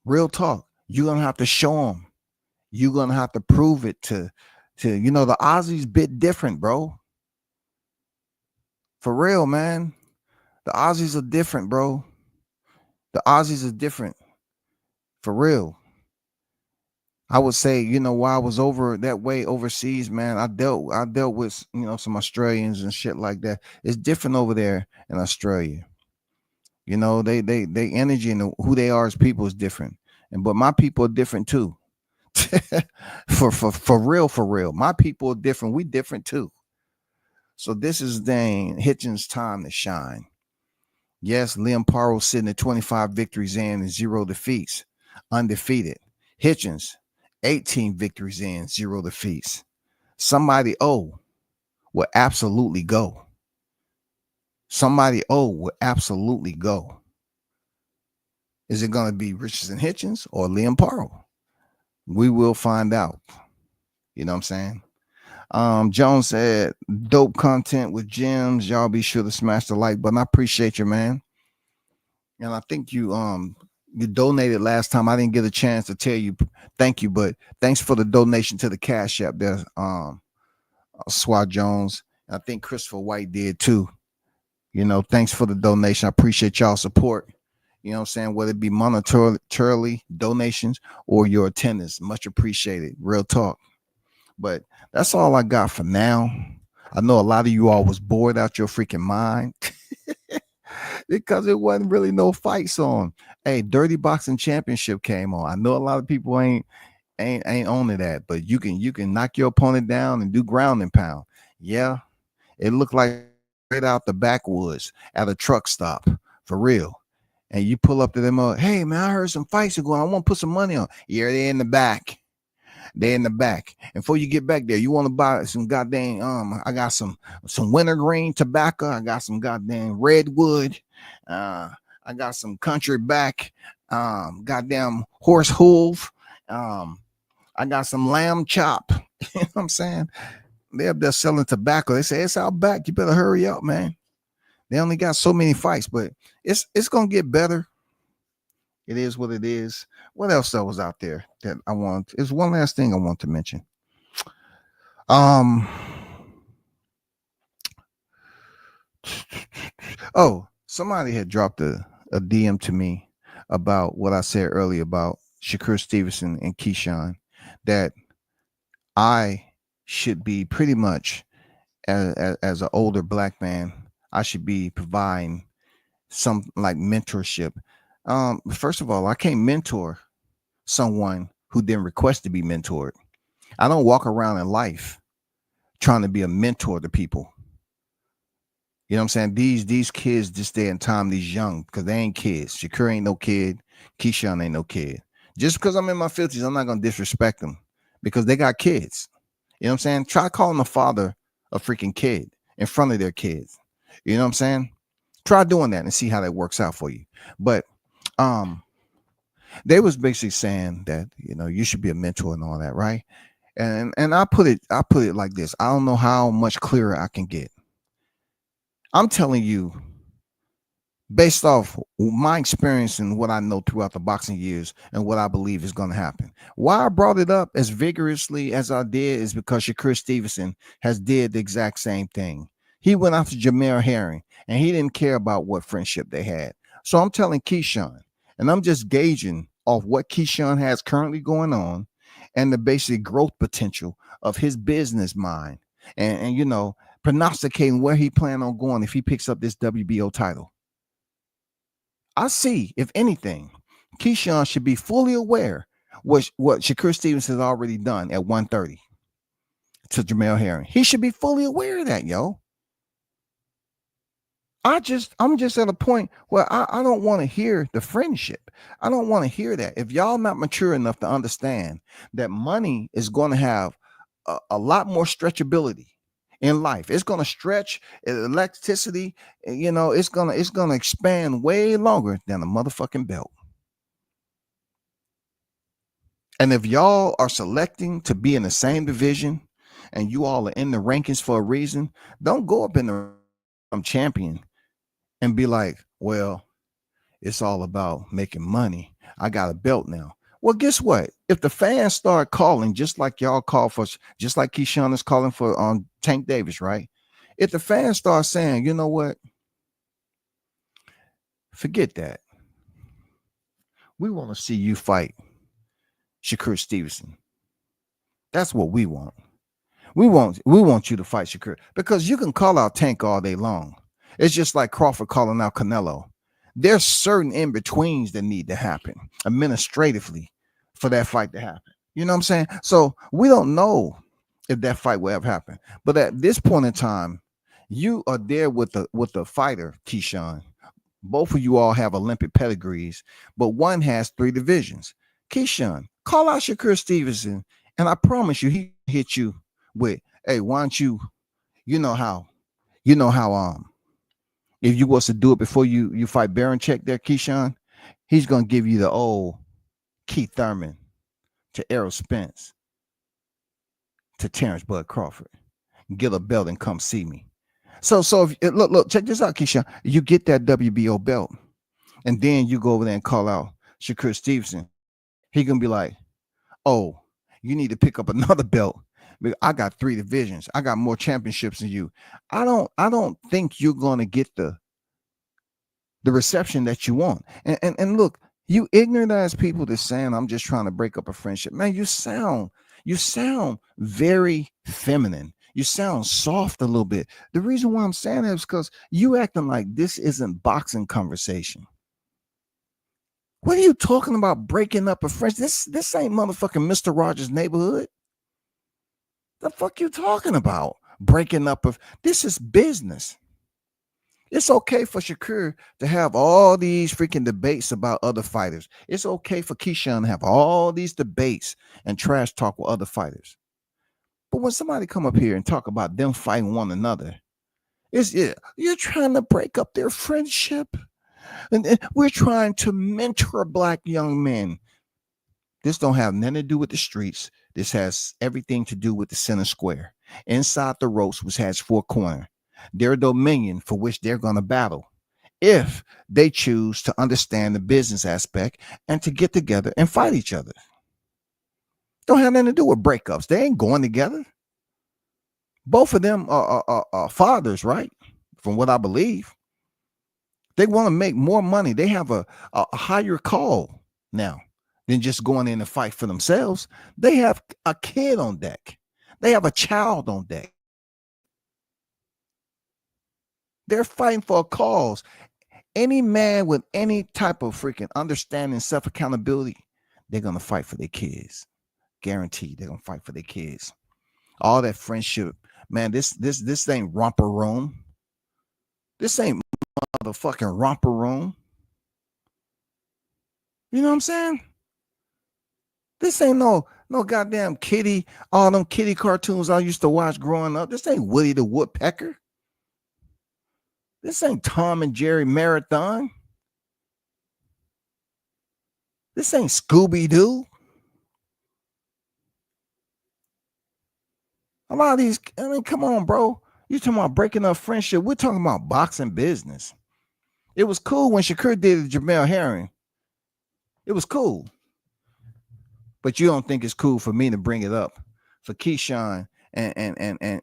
[SPEAKER 2] Real talk. You're gonna have to show him. You're gonna have to prove it to the Aussies bit different, bro. For real, man. The Aussies are different, bro. The Aussies are different. For real. I would say, while I was over that way overseas, man, I dealt with, some Australians and shit like that. It's different over there in Australia. They energy and who they are as people is different. But my people are different too. for real. My people are different. We different too. So this is Hitchens' time to shine. Yes, Liam Paro sitting at 25 victories in and 0 defeats, undefeated. Hitchens, 18 victories in, 0 defeats. Somebody will absolutely go. Somebody will absolutely go. Is it going to be Richardson Hitchens or Liam Paro? We will find out. You know what I'm saying? Jones said, dope content with gems. Y'all be sure to smash the like button. I appreciate you, man. And I think you donated last time. I didn't get a chance to tell you thank you, but thanks for the donation to the Cash App there, Swat Jones. I think Christopher White did too. Thanks for the donation. I appreciate y'all support. You know what I'm saying? Whether it be monetarily, donations, or your attendance. Much appreciated. Real talk. But that's all I got for now. I know a lot of you all was bored out your freaking mind because it wasn't really no fights on. Hey, Dirty Boxing Championship came on. I know a lot of people ain't on to that, but you can knock your opponent down and do ground and pound. Yeah, it looked like right out the backwoods at a truck stop for real. And you pull up to them, hey man, I heard some fights are going. I want to put some money on. Yeah, they're in the back. They're in the back. And before you get back there, you want to buy some goddamn I got some wintergreen tobacco. I got some goddamn redwood. I got some country back. Goddamn horse hoof. I got some lamb chop. You know what I'm saying? They're up there selling tobacco. They say it's out back. You better hurry up, man. They only got so many fights, but it's gonna get better. It is what it is. What else that was out there that I want? There's one last thing I want to mention. Somebody had dropped a DM to me about what I said earlier about Shakur Stevenson and Keyshawn, that I should be pretty much as an older black man, I should be providing some like mentorship. First of all, I can't mentor someone who didn't request to be mentored. I don't walk around in life trying to be a mentor to people. You know what I'm saying? These kids this day and time, these young, because they ain't kids. Shakur ain't no kid. Keyshawn ain't no kid. Just because I'm in my 50s, I'm not going to disrespect them because they got kids. You know what I'm saying? Try calling the father a freaking kid in front of their kids. You know what I'm saying? Try doing that and see how that works out for you. But they was basically saying that, you should be a mentor and all that, right? And I put it like this. I don't know how much clearer I can get. I'm telling you, based off my experience and what I know throughout the boxing years and what I believe is going to happen. Why I brought it up as vigorously as I did is because Shakur Stevenson has did the exact same thing. He went after Jamel Herring and he didn't care about what friendship they had. So I'm telling Keyshawn, and I'm just gauging off what Keyshawn has currently going on and the basic growth potential of his business mind, and you know, prognosticating where he plan on going if he picks up this WBO title. I see, if anything, Keyshawn should be fully aware what Shakur Stevens has already done at 130 to Jamel Herring. He should be fully aware of that, yo. I'm just at a point where I don't want to hear the friendship. I don't want to hear that. If y'all not mature enough to understand that money is going to have a lot more stretchability in life, it's going to stretch electricity. You know, it's gonna expand way longer than a motherfucking belt. And if y'all are selecting to be in the same division, and you all are in the rankings for a reason, don't go up in the champion and be like, well, it's all about making money. I got a belt now. Well, guess what? If the fans start calling, just like y'all call for, just like Keyshawn is calling for Tank Davis, right? If the fans start saying, you know what? Forget that. We want to see you fight Shakur Stevenson. That's what we want. We want you to fight Shakur, because you can call out Tank all day long. It's just like Crawford calling out Canelo. There's certain in-betweens that need to happen administratively for that fight to happen. You know what I'm saying? So we don't know if that fight will ever happen. But at this point in time, you are there with the fighter, Keyshawn. Both of you all have Olympic pedigrees, but one has 3 divisions. Keyshawn, call out Shakur Stevenson, and I promise you, he hit you with, hey, why don't you know how if you was to do it before you fight Baranchek there, Keyshawn, he's gonna give you the old Keith Thurman to Errol Spence to Terrence Bud Crawford. Get a belt and come see me. So if, look, check this out, Keyshawn. You get that WBO belt, and then you go over there and call out Shakur Stevenson. He gonna be like, oh, you need to pick up another belt. I got 3 divisions. I got more championships than you. I don't think you're gonna get the reception that you want. And look, you ignorant ass people that's saying I'm just trying to break up a friendship. Man, you sound very feminine. You sound soft a little bit. The reason why I'm saying that is because you acting like this isn't boxing conversation. What are you talking about breaking up a friendship? This ain't motherfucking Mr. Rogers' Neighborhood. The fuck you talking about? Breaking up this is business. It's okay for Shakur to have all these freaking debates about other fighters. It's okay for Keyshawn to have all these debates and trash talk with other fighters. But when somebody come up here and talk about them fighting one another, you're trying to break up their friendship. And we're trying to mentor black young men. This don't have nothing to do with the streets. This has everything to do with the center square. Inside the ropes, which has 4 corners. Their dominion for which they're going to battle if they choose to understand the business aspect and to get together and fight each other. Don't have nothing to do with breakups. They ain't going together. Both of them are fathers, right? From what I believe. They want to make more money. They have a higher call now than just going in and fight for themselves. They have a kid on deck. They have a child on deck. They're fighting for a cause. Any man with any type of freaking understanding, self-accountability, they're going to fight for their kids. Guaranteed they're going to fight for their kids. All that friendship. Man, this ain't romper room. This ain't motherfucking romper room. You know what I'm saying? This ain't no goddamn kitty, all them kitty cartoons I used to watch growing up. This ain't Woody the Woodpecker. This ain't Tom and Jerry Marathon. This ain't Scooby-Doo. A lot of these, I mean, come on, bro. You talking about breaking up friendship. We're talking about boxing business. It was cool when Shakur did it to Jamel Herring. It was cool. But you don't think it's cool for me to bring it up for Keyshawn and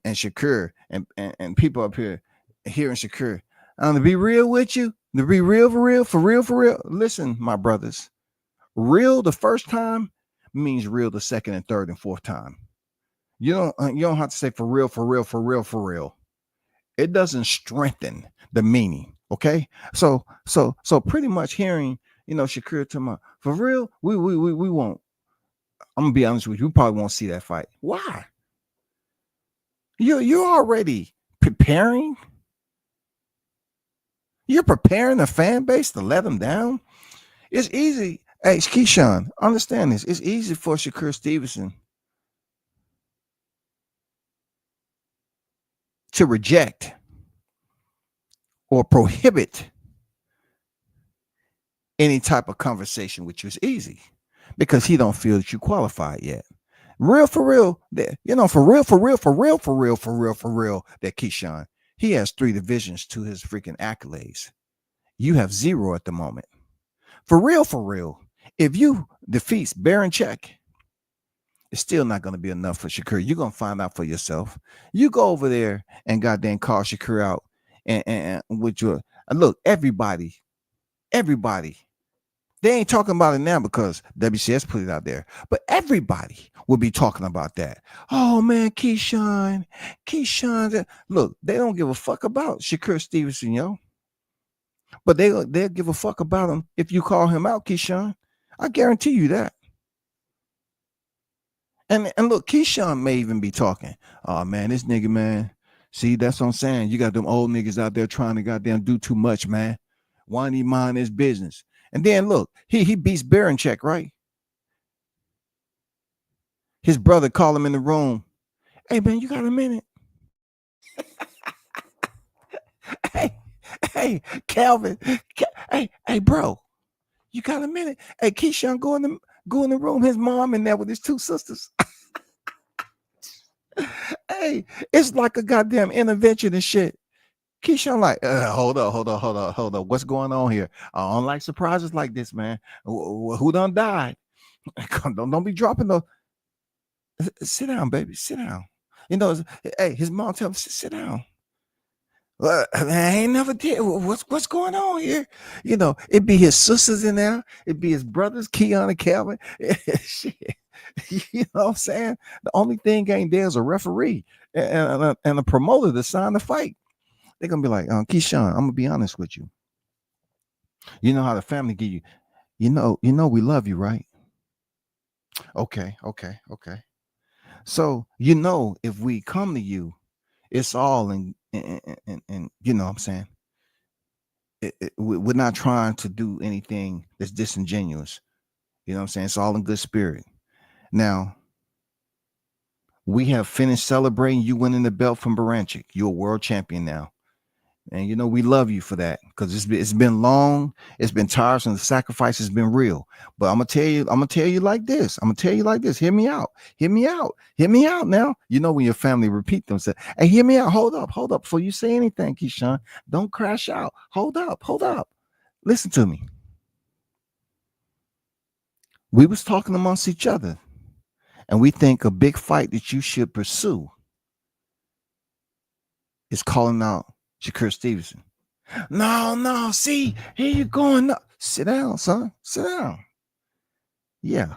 [SPEAKER 2] Shakur and people up here hearing Shakur. To be real with you, to be real for real. Listen, my brothers, real the first time means real the second and third and fourth time. You don't have to say for real, for real, for real, for real. It doesn't strengthen the meaning. Okay. So pretty much hearing, Shakur talking about for real, we won't. I'm gonna be honest with you, we probably won't see that fight. Why? You're already preparing. You're preparing the fan base to let them down. It's easy. Hey, Keyshawn, understand this. It's easy for Shakur Stevenson to reject or prohibit any type of conversation with you. Is easy because he don't feel that you qualified yet. Real for real, that that Keyshawn, he has 3 divisions to his freaking accolades. You have 0 at the moment. For real, if you defeats Baranchek, it's still not going to be enough for Shakur. You're going to find out for yourself. You go over there and goddamn call Shakur out and with your look, everybody, they ain't talking about it now because WCS put it out there, but everybody will be talking about that. Oh man, Keyshawn, look, they don't give a fuck about Shakur Stevenson, yo. But they'll give a fuck about him if you call him out, Keyshawn. I guarantee you that. And look, Keyshawn may even be talking. Oh man, this nigga, man. See, that's what I'm saying. You got them old niggas out there trying to goddamn do too much, man. Why don't he mind his business? And then look, he beats Baranchek, right? His brother called him in the room. Hey man, you got a minute? hey, Calvin. Hey, bro, you got a minute? Hey, Keyshawn, go in the room. His mom in there with his 2 sisters. Hey, it's like a goddamn intervention and shit. Keyshawn like, hold up. What's going on here? I don't like surprises like this, man. Who done died? Don't be dropping the. Sit down, baby. Sit down. Hey, his mom tell him, sit down. I ain't never did. What's going on here? It'd be his sisters in there. It'd be his brothers, Keon and Calvin. Shit. You know what I'm saying? The only thing ain't there is a referee and a promoter to sign the fight. They're gonna be like, Keyshawn, I'm gonna be honest with you. You know how the family give you, we love you, right? Okay. So if we come to you, it's all in you know what I'm saying? We're not trying to do anything that's disingenuous. You know what I'm saying? It's all in good spirit. Now, we have finished celebrating you winning the belt from Baranchik. You're a world champion now. And we love you for that because it's been long, it's been tiresome, the sacrifice has been real. But I'm gonna tell you like this. Hear me out now. When your family repeat themselves, hey, hear me out. Hold up before you say anything, Keyshawn. Don't crash out. Hold up. Listen to me. We was talking amongst each other, and we think a big fight that you should pursue is calling out Shakur Stevenson. No, see, here you going. No. Sit down, son. Sit down. Yeah,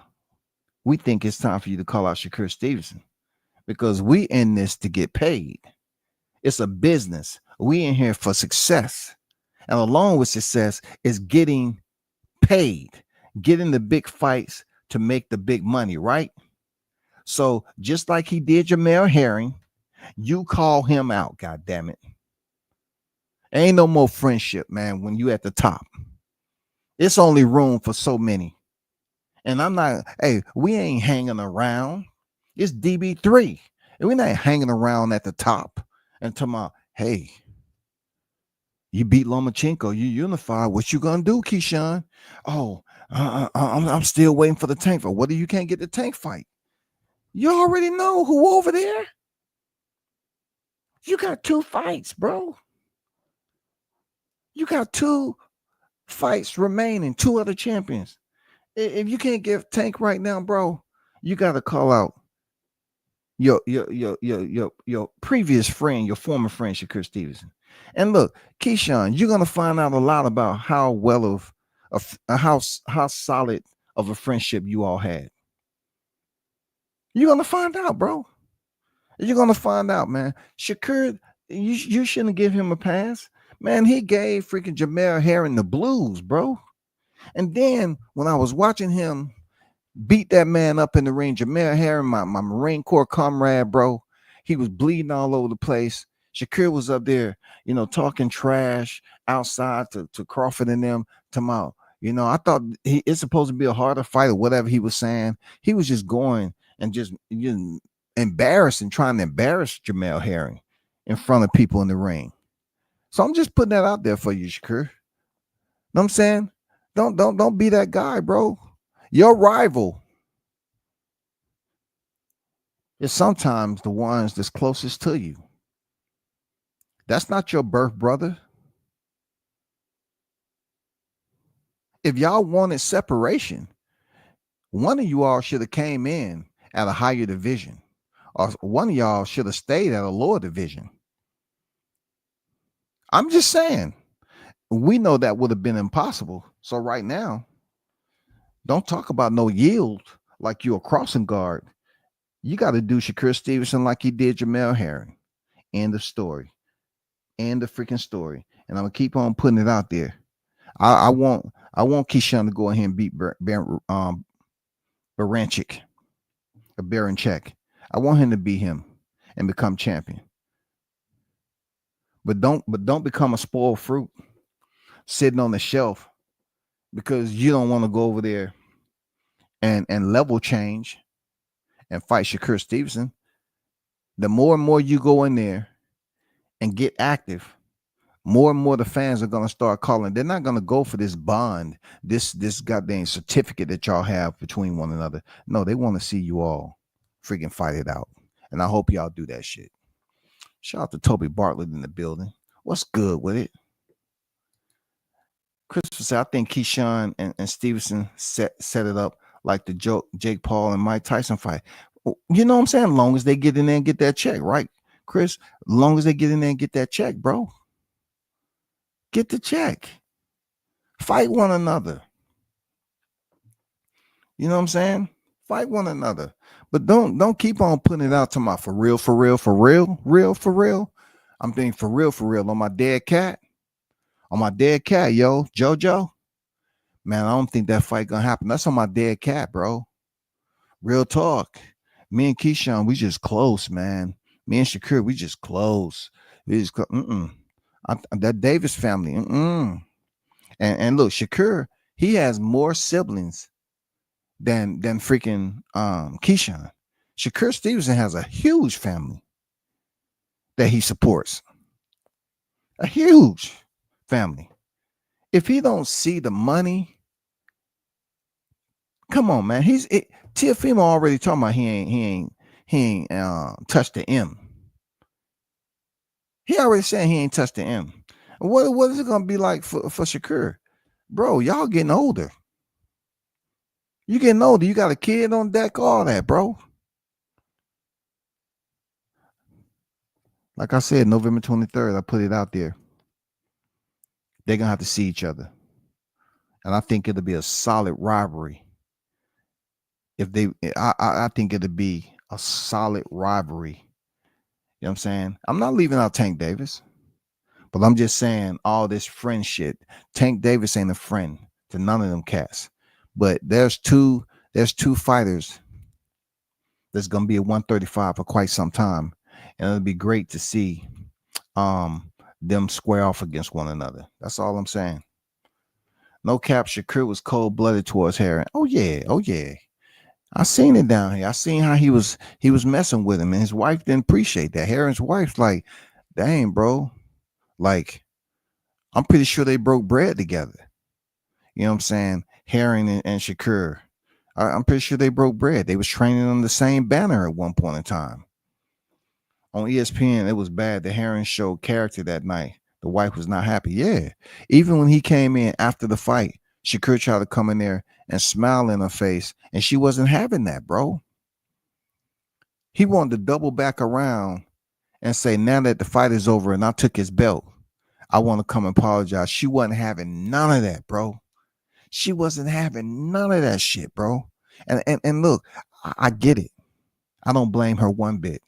[SPEAKER 2] we think it's time for you to call out Shakur Stevenson because we in this to get paid. It's a business. We in here for success. And along with success is getting paid, getting the big fights to make the big money, right? So just like he did Jamel Herring, you call him out, God damn it. Ain't no more friendship, man, when you at the top. It's only room for so many. And we ain't hanging around. It's DB3. And we're not hanging around at the top and talking about, hey, you beat Lomachenko, you unified. What you gonna do, Keyshawn? Oh, I'm still waiting for the tank fight. What do you can't get the tank fight? You already know who over there. You got 2 fights, bro. You got 2 fights remaining, 2 other champions. If you can't get Tank right now, bro, you got to call out your previous friend, your former friend, Shakur Stevenson. And look, Keyshawn, you're gonna find out a lot about how well of how solid of a friendship you all had. You're gonna find out, bro. You're gonna find out, man. Shakur, you shouldn't give him a pass. Man, he gave freaking Jamel Herring the blues, bro. And then when I was watching him beat that man up in the ring, Jamel Herring, my Marine Corps comrade, bro, he was bleeding all over the place. Shakur was up there, talking trash outside to Crawford and them tomorrow. I thought it's supposed to be a harder fight or whatever he was saying. He was just going and just embarrassing, trying to embarrass Jamel Herring in front of people in the ring. So I'm just putting that out there for you, Shakur. Know what I'm saying? Don't be that guy, bro. Your rival is sometimes the ones that's closest to you. That's not your birth brother. If y'all wanted separation, one of you all should have came in at a higher division, or one of y'all should have stayed at a lower division. I'm just saying, we know that would have been impossible. So right now, don't talk about no yield like you're a crossing guard. You got to do Shakur Stevenson like he did Jamel Herring. End of story. End of freaking story. And I'm gonna keep on putting it out there. I want Keyshawn to go ahead and beat Baranchik. I want him to beat him and become champion. But don't become a spoiled fruit sitting on the shelf because you don't want to go over there and level change and fight Shakur Stevenson. The more and more you go in there and get active, more and more the fans are going to start calling. They're not going to go for this bond, this goddamn certificate that y'all have between one another. No, they want to see you all freaking fight it out. And I hope y'all do that shit. Shout out to Toby Bartlett in the building. What's good with it? Christopher said, I think Keyshawn and Stevenson set it up like the Jake Paul and Mike Tyson fight. You know what I'm saying? As long as they get in there and get that check, right, Chris? As long as they get in there and get that check, bro. Get the check. Fight one another. You know what I'm saying? Fight one another. But don't keep on putting it out to my for real. I'm thinking for real on my dead cat. On my dead cat, yo, JoJo. Man, I don't think that fight gonna happen. That's on my dead cat, bro. Real talk. Me and Keyshawn, we just close, man. Me and Shakur, we just close. We just that Davis family. And look, Shakur, he has more siblings than freaking Keyshawn. Shakur Stevenson has a huge family that he supports. A huge family. If he don't see the money, come on, man. Teofimo already talking about he ain't touched the M. He already saying he ain't touched the M. What is it gonna be like for Shakur? Bro, y'all getting older. You getting older. You got a kid on deck, all that, bro. Like I said, November 23rd, I put it out there. They're gonna have to see each other. And I think it'll be a solid rivalry. I think it'll be a solid rivalry. You know what I'm saying? I'm not leaving out Tank Davis, but I'm just saying all this friend shit. Tank Davis ain't a friend to none of them cats. But there's two fighters that's gonna be at 135 for quite some time. And it'll be great to see them square off against one another. That's all I'm saying. No cap, Shakur was cold-blooded towards Herring. Oh yeah. I seen it down here. I seen how he was messing with him, and his wife didn't appreciate that. Herring's wife's like, dang, bro. Like, I'm pretty sure they broke bread together. You know what I'm saying? Herring and Shakur. I'm pretty sure they broke bread. They was training on the same banner at one point in time. On ESPN, it was bad. The Herring showed character that night. The wife was not happy. Yeah. Even when he came in after the fight, Shakur tried to come in there and smile in her face, and she wasn't having that, bro. He wanted to double back around and say, now that the fight is over and I took his belt, I want to come and apologize. She wasn't having none of that, bro. She wasn't having none of that shit, bro. And look, I get it. I don't blame her one bit.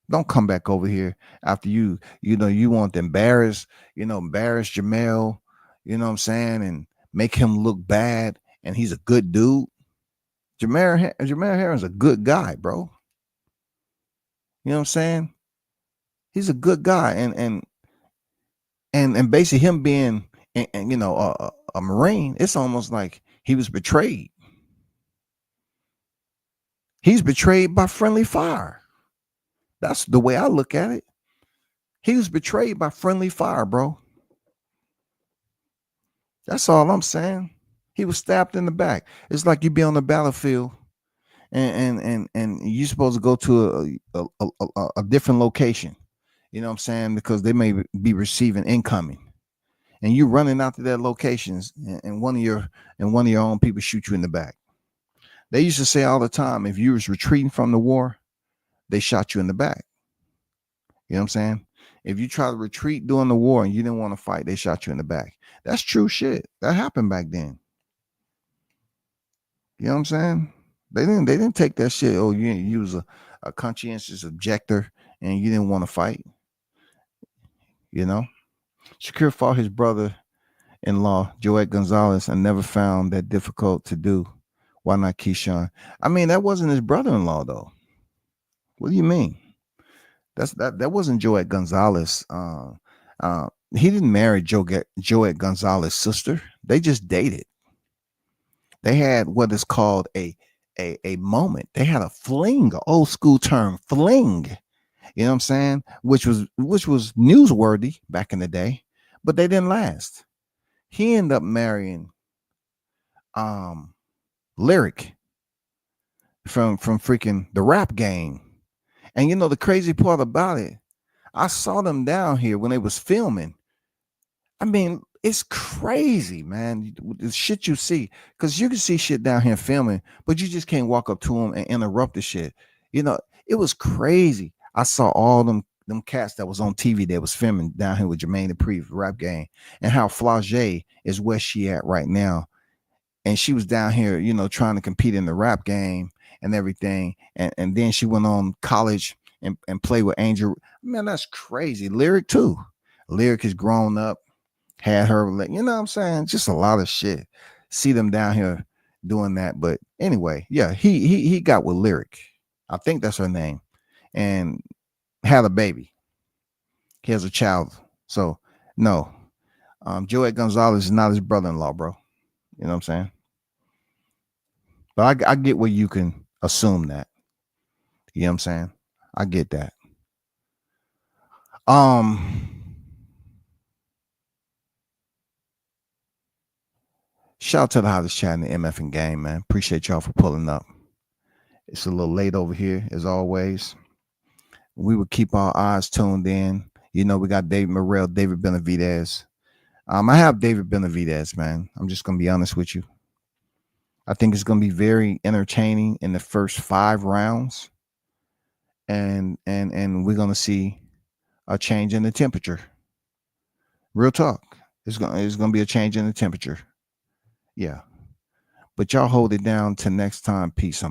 [SPEAKER 2] Don't come back over here after you want to embarrass Jamel, you know what I'm saying, and make him look bad, and he's a good dude. Jamel Herring's a good guy, bro. You know what I'm saying? He's a good guy, and basically him being a Marine, it's almost like he was betrayed. He's betrayed by friendly fire. That's the way I look at it. He was betrayed by friendly fire, bro. That's all I'm saying. He was stabbed in the back. It's like you be on the battlefield and you're supposed to go to a different location. You know what I'm saying? Because they may be receiving incoming. And you running out to their locations, and one of your own people shoot you in the back. They used to say all the time, if you was retreating from the war, they shot you in the back. You know what I'm saying? If you try to retreat during the war and you didn't want to fight, they shot you in the back. That's true shit. That happened back then. You know what I'm saying? They didn't take that shit. Oh, you was a conscientious objector and you didn't want to fight. You know? Shakur fought his brother-in-law, Joet Gonzalez, and never found that difficult to do. Why not Keyshawn? I mean, that wasn't his brother-in-law, though. What do you mean? That wasn't Joet Gonzalez. He didn't marry Joet Gonzalez's sister. They just dated. They had what is called a moment. They had a fling, an old school term, fling. You know what I'm saying? Which was newsworthy back in the day, but they didn't last. He ended up marrying Lyric from freaking the Rap Game. And you know the crazy part about it, I saw them down here when they was filming. I mean, it's crazy, man. The shit you see, because you can see shit down here filming, but you just can't walk up to them and interrupt the shit. You know, it was crazy. I saw all them cats that was on TV that was filming down here with Jermaine Dupri, Rap Game, and how Flau'jae is where she at right now. And she was down here, you know, trying to compete in the Rap Game and everything. And then she went on college and played with Angel. Man, that's crazy. Lyric too. Lyric has grown up, had her, you know what I'm saying? Just a lot of shit. See them down here doing that. But anyway, yeah, he got with Lyric. I think that's her name. And had a baby. He has a child. So no, Joet Gonzalez is not his brother-in-law, bro. You know what I'm saying? But I get where you can assume that. You know what I'm saying? I get that. Shout out to the hottest chat in the MF game, man. Appreciate y'all for pulling up. It's a little late over here, as always. We would keep our eyes tuned in. You know, we got David Morrell, David Benavidez. I have David Benavidez, man. I'm just going to be honest with you. I think it's going to be very entertaining in the first 5 rounds. And we're going to see a change in the temperature. Real talk. It's going to be a change in the temperature. Yeah. But y'all hold it down till next time. Peace.